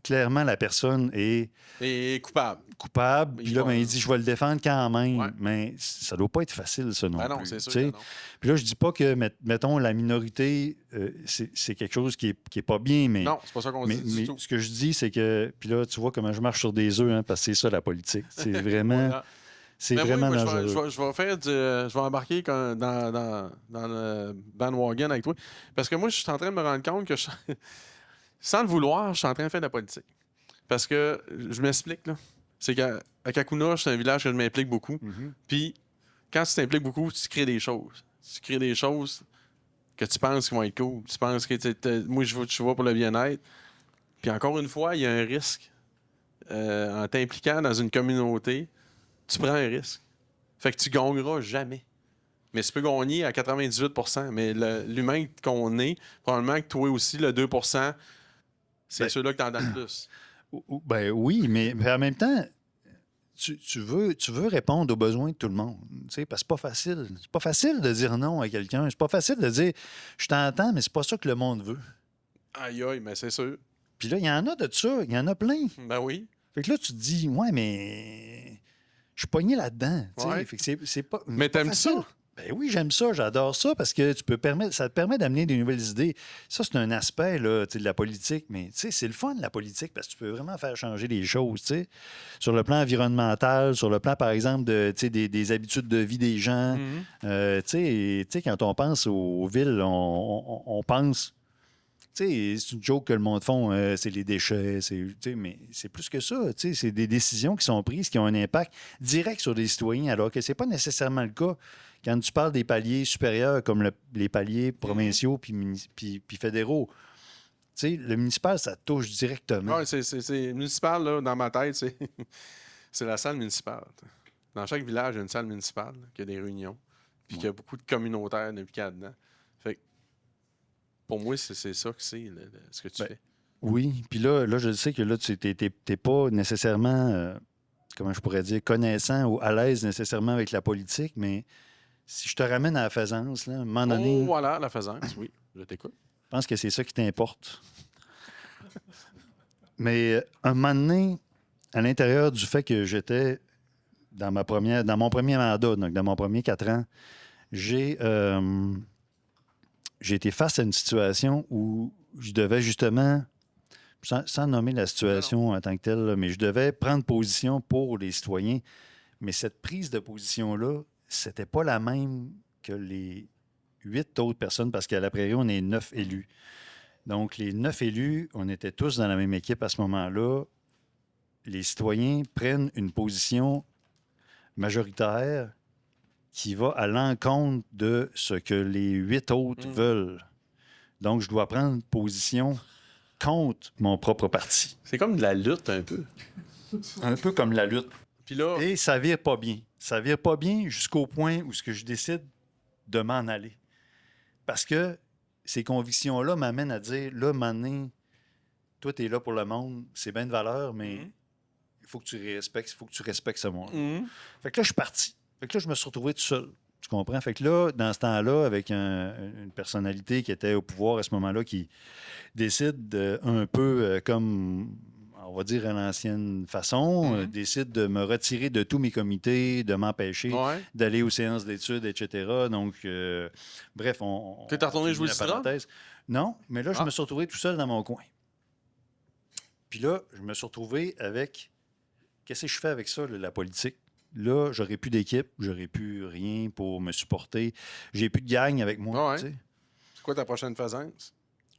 clairement la personne est Et coupable. coupable, puis là, ben, il dit je vais le défendre quand même. Ouais. Mais ça doit pas être facile, ça non Ben non, plus. c'est sûr tu sais. que non. Puis là, je dis pas que, mettons, la minorité, c'est quelque chose qui est pas bien, mais. Non, c'est pas ça qu'on dit du tout. Ce que je dis, c'est que. Puis là, tu vois comment je marche sur des œufs, hein, parce que c'est ça la politique. C'est vraiment. Voilà. C'est Mais vraiment moi, dangereux. je vais embarquer dans le bandwagon avec toi. Parce que moi, je suis en train de me rendre compte que, sans le vouloir, je suis en train de faire de la politique. Parce que, je m'explique, là. C'est qu'à Kakuna, c'est un village que je m'implique beaucoup. Mhm. Puis, quand tu t'impliques beaucoup, tu crées des choses. Tu crées des choses que tu penses qui vont être cool. Tu penses que, moi, tu vas pour le bien-être. Puis, encore une fois, il y a un risque. En t'impliquant dans une communauté, tu prends un risque. Fait que tu gagneras jamais. Mais tu peux gagner à 98%. Mais l'humain qu'on est, probablement que toi aussi, le 2%, c'est Ben- ceux-là que t'en donnes plus. Ben oui, mais en même temps, tu veux répondre aux besoins de tout le monde. Tu sais, parce que c'est pas facile. C'est pas facile de dire non à quelqu'un. C'est pas facile de dire je t'entends, mais c'est pas ça que le monde veut. Aïe, aïe, mais c'est sûr. Puis là, il y en a de ça. Il y en a plein. Ben oui. Fait que là, tu te dis, ouais, mais je suis pogné là-dedans. Tu sais. Ouais. Fait que c'est pas. Mais c'est pas t'aimes facile. ça? Ben oui, j'aime ça, j'adore ça parce que ça te permet d'amener des nouvelles idées. Ça, c'est un aspect là, tu sais, de la politique, mais tu sais, c'est le fun, la politique, parce que tu peux vraiment faire changer les choses. Tu sais. Sur le plan environnemental, sur le plan, par exemple, tu sais, des habitudes de vie des gens. Mhm. Tu sais, quand on pense aux villes, on pense. Tu sais, c'est une joke que le monde font, c'est les déchets, tu sais, mais c'est plus que ça. Tu sais, c'est des décisions qui sont prises qui ont un impact direct sur des citoyens, alors que c'est pas nécessairement le cas quand tu parles des paliers supérieurs comme les paliers provinciaux puis fédéraux. Tu sais, le municipal, ça touche directement. Ouais, c'est municipal, là, dans ma tête, c'est la salle municipale. Dans chaque village, il y a une salle municipale, qui a des réunions, puis qu'il y a beaucoup de communautaires impliqués là-dedans. Fait que, pour moi, c'est ça que c'est, ce que tu Ben, fais. Oui, puis là, je sais que là, tu n'es pas nécessairement, comment je pourrais dire, connaissant ou à l'aise nécessairement avec la politique, mais si je te ramène à la faisance, là, à un moment donné, Oh, voilà, la faisance, oui, je t'écoute. je pense que c'est ça qui t'importe. Mais un moment donné, à l'intérieur du fait que j'étais dans mon premier mandat, donc dans mon premier 4 ans, j'ai été face à une situation où je devais justement, sans nommer la situation en tant que telle, là, mais je devais prendre position pour les citoyens. Mais cette prise de position-là, c'était pas la même que les 8 autres personnes, parce qu'à la Prairie, on est 9 élus. Donc, les 9 élus, on était tous dans la même équipe à ce moment-là. Les citoyens prennent une position majoritaire qui va à l'encontre de ce que les 8 autres veulent. Donc, je dois prendre position contre mon propre parti. C'est comme de la lutte, un peu. Un peu comme la lutte. Puis là, Et ça vire pas bien. Ça vire pas bien jusqu'au point où ce que je décide de m'en aller. Parce que ces convictions-là m'amènent à dire, là, maintenant, toi, tu es là pour le monde, c'est bien de valeur, mais il faut que tu respectes ce monde. Fait que là, je suis parti. Fait que là, je me suis retrouvé tout seul. Tu comprends? Fait que là, dans ce temps-là, avec une personnalité qui était au pouvoir à ce moment-là, qui décide un peu comme, on va dire à l'ancienne façon, décide de me retirer de tous mes comités, de m'empêcher ouais. d'aller aux séances d'études, etc. Donc, bref, T'es retourné jouer la le citron? parenthèse. Non, mais là, je me suis retrouvé tout seul dans mon coin. Puis là, je me suis retrouvé avec... Qu'est-ce que je fais avec ça, là, la politique? Là, j'aurais plus d'équipe, j'aurais plus rien pour me supporter. J'ai plus de gang avec moi. Ouais. Tu sais. C'est quoi ta prochaine faisance?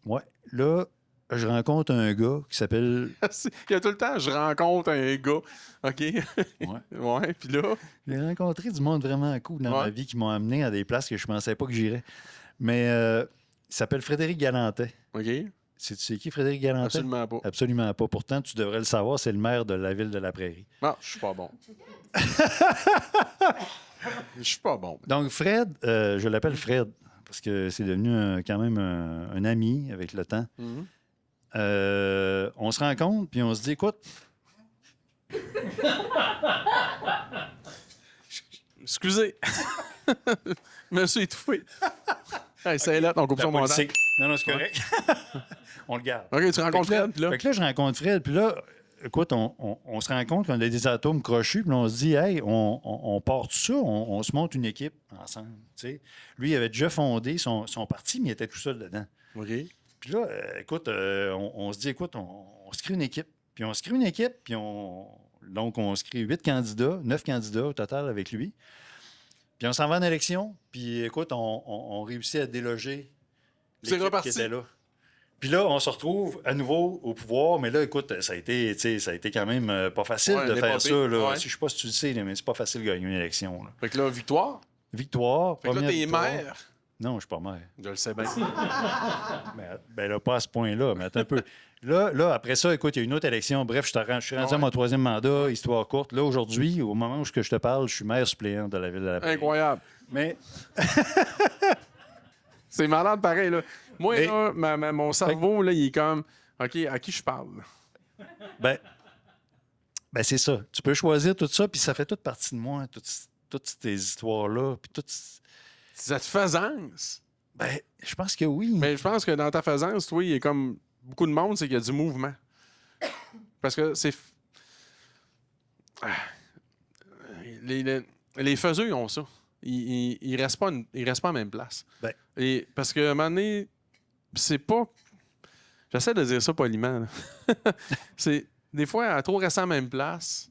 Ouais. Là, je rencontre un gars qui s'appelle... Il y a tout le temps, je rencontre un gars. OK? Ouais. Ouais, puis là... J'ai rencontré du monde vraiment cool dans ma vie qui m'ont amené à des places que je pensais pas que j'irais. Mais il s'appelle Frédéric Galantais. OK? Tu sais qui, Frédéric Galantais? Absolument pas. Absolument pas. Pourtant, tu devrais le savoir, c'est le maire de la ville de la Prairie. Non, je suis pas bon. Je suis pas bon. Donc, Fred, je l'appelle Fred parce que c'est devenu quand même un ami avec le temps. Mhm. On se rencontre, puis on se dit, écoute, Excusez. Je me suis étouffé. Hey, c'est là, on coupe son montage. non, c'est correct. On le garde. OK, tu rencontres Fred, puis là... Fait que là, je rencontre Fred, puis là, écoute, on se rend compte qu'on a des atomes crochus, puis là, on se dit, hey, on part tout ça, on se monte une équipe ensemble. Tu sais. Lui, il avait déjà fondé son parti, mais il était tout seul dedans. OK. Puis là, écoute, on se dit, écoute, on se crée une équipe. Puis on se crée une équipe, puis donc on se crée 9 candidats au total avec lui. Puis on s'en va en élection, puis écoute, on réussit à déloger C'est l'équipe reparti. qui était là. Puis là, on se retrouve à nouveau au pouvoir, mais là, écoute, ça a été quand même pas facile Ouais, de faire l'épopée. ça. Là. Ouais. Je sais pas si tu le sais, là, mais c'est pas facile de gagner une élection. Là. Fait que là, victoire. Victoire, Fait que là, première t'es victoire. maire. Non, je suis pas maire. Je le sais bien. Ben là, pas à ce point-là, mais attends un peu. Là, après ça, écoute, il y a une autre élection. Bref, je suis rendu à mon 3e mandat, histoire courte. Là, aujourd'hui, au moment où je te parle, je suis maire suppléant de la ville de la Prairie. Incroyable. Mais C'est malade pareil, là. Moi, Mais- là, mon cerveau, là, il est comme... OK, à qui je parle? ben c'est ça. Tu peux choisir tout ça, puis ça fait toute partie de moi, toutes ces histoires-là, puis toutes... Cette faisance. Ben, je pense que oui. Mais je pense que dans ta faisance, toi, il y a comme beaucoup de monde, c'est qu'il y a du mouvement. Parce que c'est... Les faiseux, ils ont ça. Ils restent pas à la même place. Ben. Et parce que à un moment donné, c'est pas... J'essaie de dire ça poliment. Là. C'est... Des fois, à trop rester à la même place,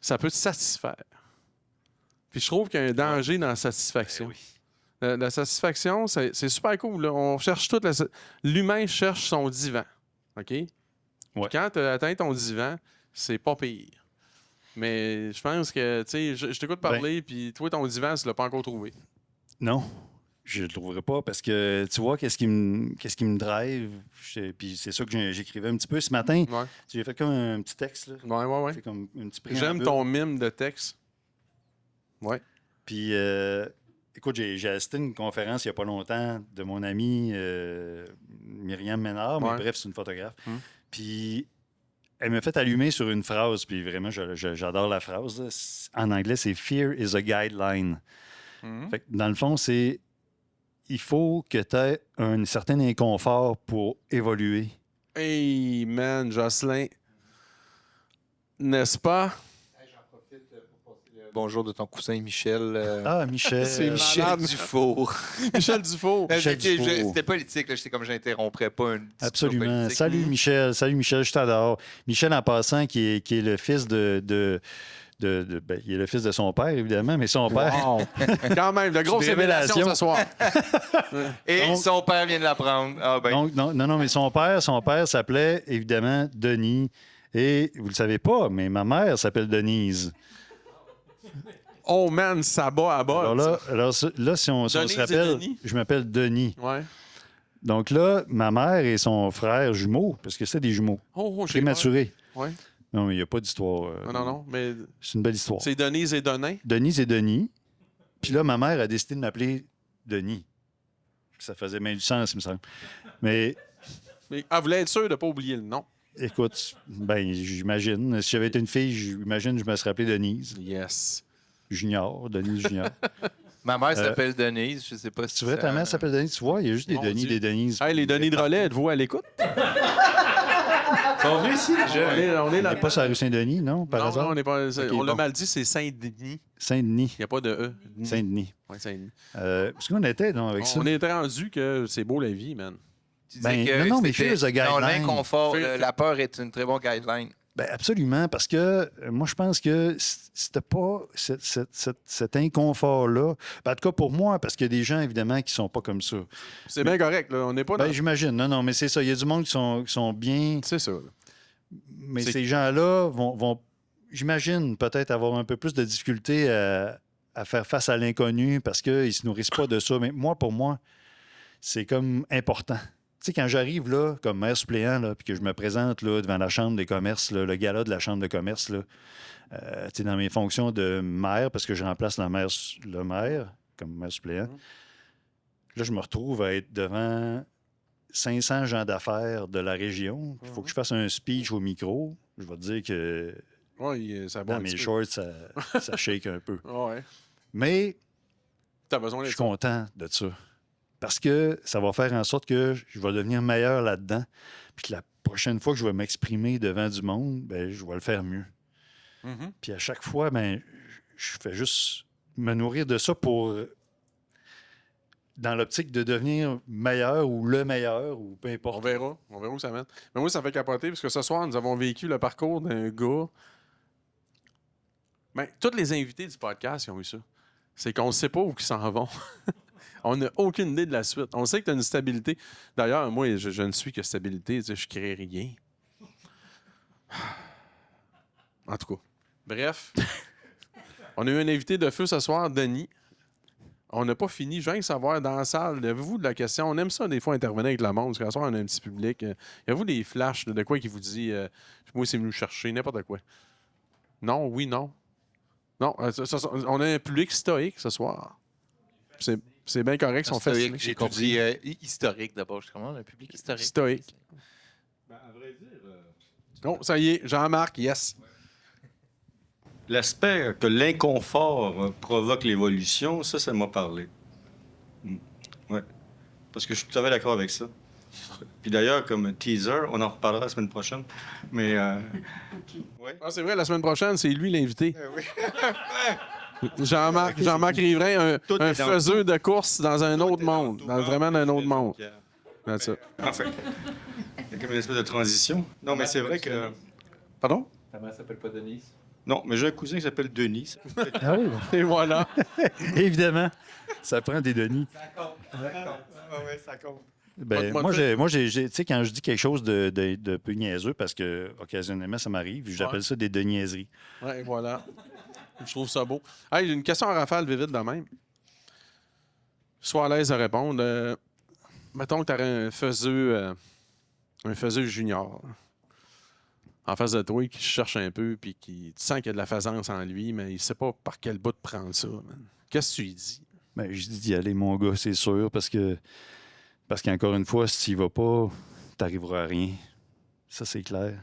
ça peut te satisfaire. Puis je trouve qu'il y a un danger dans la satisfaction. Ben oui. La satisfaction, c'est super cool. Là. On cherche tout. L'humain cherche son divan. OK? Puis quand tu as atteint ton divan, c'est pas pire. Mais je pense que, tu sais, je t'écoute parler, puis toi, ton divan, tu l'as pas encore trouvé. Non, je le trouverai pas parce que tu vois, qu'est-ce qui me drive. Puis c'est ça que j'écrivais un petit peu ce matin. Ouais. J'ai fait comme un petit texte. Là. Ouais. C'est comme un petit J'aime préambule. ton mime de texte. Ouais. Puis, écoute, j'ai assisté à une conférence il n'y a pas longtemps de mon amie Myriam Ménard, mais Ouais. bref, c'est une photographe. Puis Elle m'a fait allumer sur une phrase, puis vraiment, j'adore la phrase. Là. En anglais, c'est Fear is a guideline. Fait que, dans le fond, c'est il faut que tu aies un certain inconfort pour évoluer. Hey, man, Jocelyn. N'est-ce pas? J'en profite pour passer le bonjour de ton cousin Michel. Ah, Michel. C'est Michel malade. Dufour. Michel Dufault. Michel Dufour. C'était politique, là, j'étais comme j'interromprais pas un discours Absolument. politique. Salut, Michel. Salut, Michel. Je t'adore. Michel, en passant, qui est le fils ben, il est le fils de son père, évidemment, mais son père. Wow. Quand même, de grosses Des révélations révélations. ce soir. Et Donc- son père vient de l'apprendre. Ah ben. Donc, non, mais son père s'appelait évidemment Denis. Et vous le savez pas, mais ma mère s'appelle Denise. Oh man, ça bat à bas. Alors là, si on Denise se et rappelle, Denis? je m'appelle Denis. Ouais. Donc là, ma mère et son frère jumeaux, parce que c'est des jumeaux, Oh, j'ai prématurés. peur. Ouais. Non, mais il n'y a pas d'histoire. Non, mais C'est une belle histoire. c'est Denise et Donin. Denise et Denis. Puis là, ma mère a décidé de m'appeler Denis. Ça faisait bien du sens, il me semble. Mais Mais elle voulait être sûre de ne pas oublier le nom. écoute, ben j'imagine. Si j'avais été une fille, j'imagine que je me serais appelé Denise. Yes. Junior, Denise Junior. Ma mère s'appelle Denise, je sais pas si Tu vois, ta mère s'appelle Denise, tu vois, il y a juste des Mon Denis, Dieu. des Denises. Hey, les Denis de relais, êtes-vous à l'écoute? Ils sont venus ici déjà. On est On là. n'est pas sur la rue Saint-Denis, non, par Non, hasard? on n'est pas. Ok, on l'a bon. mal dit, c'est Saint-Denis. Saint-Denis. Il n'y a pas de E. Saint-Denis. Ouais, Saint-Denis. Est-ce qu'on était, non, avec ça? On est rendu que c'est beau la vie, man. Tu disais Ben, que non, mais c'était- fear is a Non, guideline. l'inconfort, Fear- la peur est une très bonne guideline. Ben absolument, parce que moi, je pense que c'était pas cet inconfort-là. Ben, en tout cas, pour moi, parce qu'il y a des gens, évidemment, qui sont pas comme ça. C'est bien correct, là. On n'est pas dans... Ben, j'imagine. Non, mais c'est ça. Il y a du monde qui sont bien. C'est ça. Mais ces gens-là vont j'imagine, peut-être avoir un peu plus de difficulté à faire face à l'inconnu parce qu'ils ne se nourrissent pas de ça. Mais moi, pour moi, c'est comme important. Tu sais, quand j'arrive là, comme maire suppléant, là, puis que je me présente là, devant la Chambre des commerces, là, le gala de la Chambre de commerce, là, tu sais, dans mes fonctions de maire, parce que je remplace le maire comme maire suppléant, là, je me retrouve à être devant 500 gens d'affaires de la région. Il faut que je fasse un speech au micro. Je vais te dire que Oui, ça dans mes shorts, ça shake un peu. Ouais. Mais T'as besoin je de suis content de ça. Parce que ça va faire en sorte que je vais devenir meilleur là-dedans. Puis que la prochaine fois que je vais m'exprimer devant du monde, ben, je vais le faire mieux. Mm-hmm. Puis à chaque fois, ben, je fais juste me nourrir de ça pour, dans l'optique de devenir meilleur ou le meilleur ou peu importe. On verra où ça mène. Mais moi, ça fait capoter parce que ce soir, nous avons vécu le parcours d'un gars. Ben, tous les invités du podcast, ils ont eu ça. C'est qu'on ne sait pas où ils s'en vont. On n'a aucune idée de la suite. On sait que tu as une stabilité. D'ailleurs, moi, je ne suis que stabilité. Je ne crée rien. En tout cas. Bref. On a eu un invité de feu ce soir, Denis. On n'a pas fini. Je viens de savoir dans la salle, avez-vous de la question? On aime ça des fois intervenir avec le monde, parce qu'à soir, on a un petit public. Avez-vous des flashs de quoi qui vous dit moi, c'est venu chercher, n'importe quoi? Non, oui, non. Non, on a un public stoïque ce soir. C'est bien correct, ils sont fascinés. J'ai compris historique d'abord. Je commande un public historique. Stoïque. Ben, à vrai dire, Oh, ça y est, Jean-Marc, yes. l'aspect que l'inconfort provoque l'évolution, ça m'a parlé. Ouais. Parce que je suis tout à fait d'accord avec ça. Puis d'ailleurs, comme teaser, on en reparlera la semaine prochaine. Mais. Ouais. Ah, c'est vrai, la semaine prochaine, c'est lui l'invité. Oui. Jean-Marc Riverain, Tout un est dans faiseux de course dans un autre Tout est dans monde. tout. Vraiment dans un autre monde. That's it. Enfin. Il y a comme une espèce de transition. Non, mais c'est vrai que. Pardon? Ta mère s'appelle pas Denise? Non, mais j'ai un cousin qui s'appelle Denis. Ah oui, Et voilà. évidemment. Ça prend des Denis. Ça compte. Oui, ça compte. Ben, Moi, moi, tu sais, quand je dis quelque chose de peu niaiseux, parce que occasionnellement, ça m'arrive, j'appelle ça des niaiseries. Ouais, voilà. Je trouve ça beau. Hey, une question à rafale, vite de même. Sois à l'aise de répondre. Mettons que tu aurais un faiseux junior en face de toi qui cherche un peu puis qui tu sens qu'il y a de la faisance en lui, mais il ne sait pas par quel bout de prendre ça. Man. Qu'est-ce que tu lui dis? Ben, je dis d'y aller, mon gars, c'est sûr, parce qu'encore une fois, si tu n'y vas pas, tu n'arriveras à rien. Ça, c'est clair.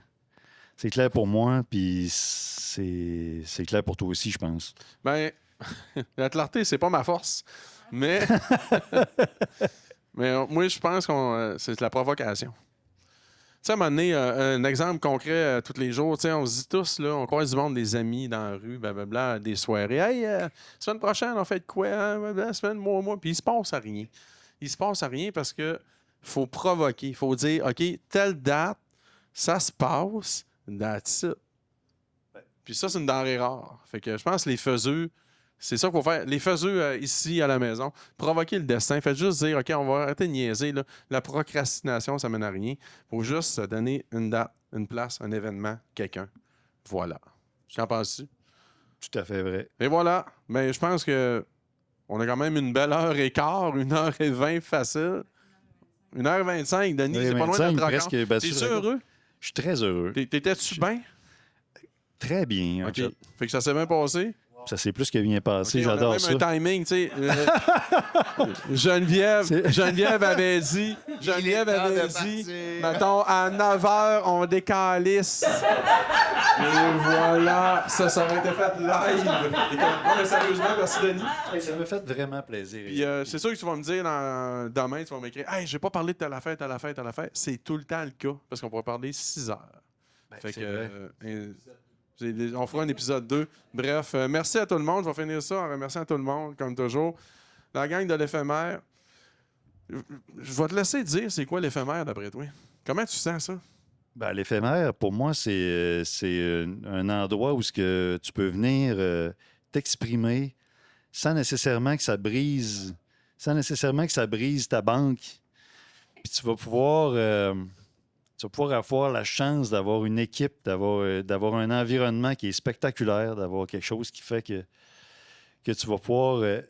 C'est clair pour moi, puis c'est clair pour toi aussi, je pense. Ben, la clarté, c'est pas ma force. Mais, mais moi, je pense que c'est de la provocation. Tu sais, à un moment donné, un exemple concret tous les jours, tu sais, on se dit tous, là, on croise du monde, des amis dans la rue, blablabla, des soirées. Hey, semaine prochaine, on fait de quoi? Hein? Blablabla, semaine, mois. Puis il se passe à rien. Il se passe à rien parce que faut provoquer. Il faut dire, OK, telle date, ça se passe, that's it. Puis ça, c'est une denrée rare. Fait que je pense que les faiseux, c'est ça qu'il faut faire. Les faiseux ici à la maison, provoquer le destin. Faites juste dire, OK, on va arrêter de niaiser. Là. La procrastination, ça mène à rien. Il faut juste se donner une date, une place, un événement, quelqu'un. Voilà. Qu'en penses-tu? Tout à fait vrai. Et voilà. Mais je pense que on a quand même une belle heure et quart, 1h20 facile. 1h25, Denis, c'est pas loin 1h25 d'être presque battu. T'es-tu heureux? Je suis très heureux. T'étais-tu bien? Très bien, en OK. fait. Fait que ça s'est bien passé? Ça s'est plus que bien passé, OK, on a j'adore même ça. un timing, tu sais. Geneviève avait dit, mettons, à 9h, on décalisse. Et voilà, ça aurait été fait live. Non, mais sérieusement, merci Denis. Ça me fait vraiment plaisir. Puis c'est sûr que tu vas me dire demain, tu vas m'écrire, hey, j'ai pas parlé de telle affaire. C'est tout le temps le cas, parce qu'on pourrait parler 6 heures. Fait c'est que on fera un épisode 2. Bref, merci à tout le monde. Je vais finir ça en remerciant tout le monde, comme toujours. La gang de l'éphémère. Je vais te laisser dire c'est quoi l'éphémère d'après toi. Comment tu sens ça? Ben, l'éphémère, pour moi, c'est un endroit où ce que tu peux venir t'exprimer sans nécessairement que ça brise, ta banque. Puis tu vas pouvoir avoir la chance d'avoir une équipe, d'avoir un environnement qui est spectaculaire, d'avoir quelque chose qui fait que tu vas pouvoir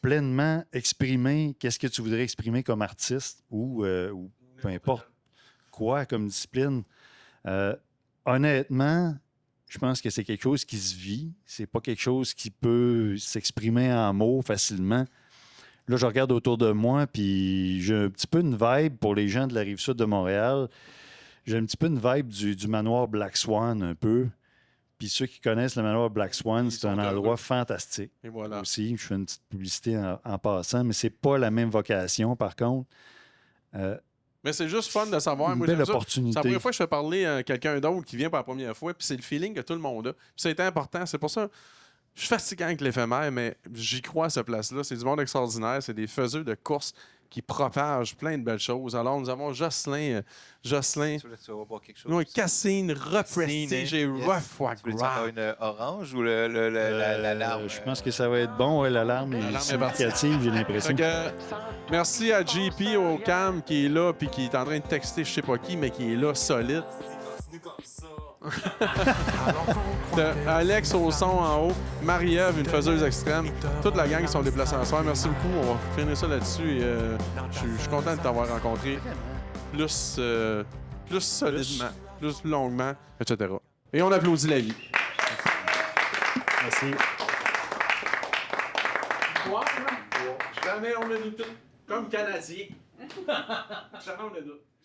pleinement exprimer qu'est-ce que tu voudrais exprimer comme artiste ou peu importe quoi comme discipline. Honnêtement, je pense que c'est quelque chose qui se vit. C'est pas quelque chose qui peut s'exprimer en mots facilement. Là, je regarde autour de moi, puis j'ai un petit peu une vibe pour les gens de la Rive-Sud de Montréal. J'ai un petit peu une vibe du manoir Black Swan, un peu. Puis ceux qui connaissent le manoir Black Swan, c'est un endroit fantastique. Et voilà. Aussi, je fais une petite publicité en passant, mais c'est pas la même vocation, par contre. Mais c'est juste fun de savoir. Une Moi, belle j'aime ça. opportunité. C'est la première fois que je fais parler à quelqu'un d'autre qui vient pour la première fois, puis c'est le feeling que tout le monde a. Puis c'est important. C'est pour ça je suis fatigué avec l'éphémère, mais j'y crois à cette place-là. C'est du monde extraordinaire. C'est des faiseux de courses qui propagent plein de belles choses. Alors, nous avons Jocelyn, Tu vas boire quelque chose? nous, Cassine, Represtige et Rough Tu veux avoir une orange ou l'alarme? Je pense que ça va être bon. Ouais, l'alarme est significative, j'ai l'impression. Merci à JP au cam qui est là puis qui est en train de texter je sais pas qui, mais qui est là solide. T'as Alex au son en haut, Marie-Ève, une faiseuse extrême. Toute la gang qui sont déplacés en soir. Merci beaucoup. On va finir ça là-dessus. Je suis content de t'avoir rencontré plus solidement, plus longuement, etc. Et on applaudit la vie. Merci. Jamais on a dit tout comme Canadien. Jamais on a dit.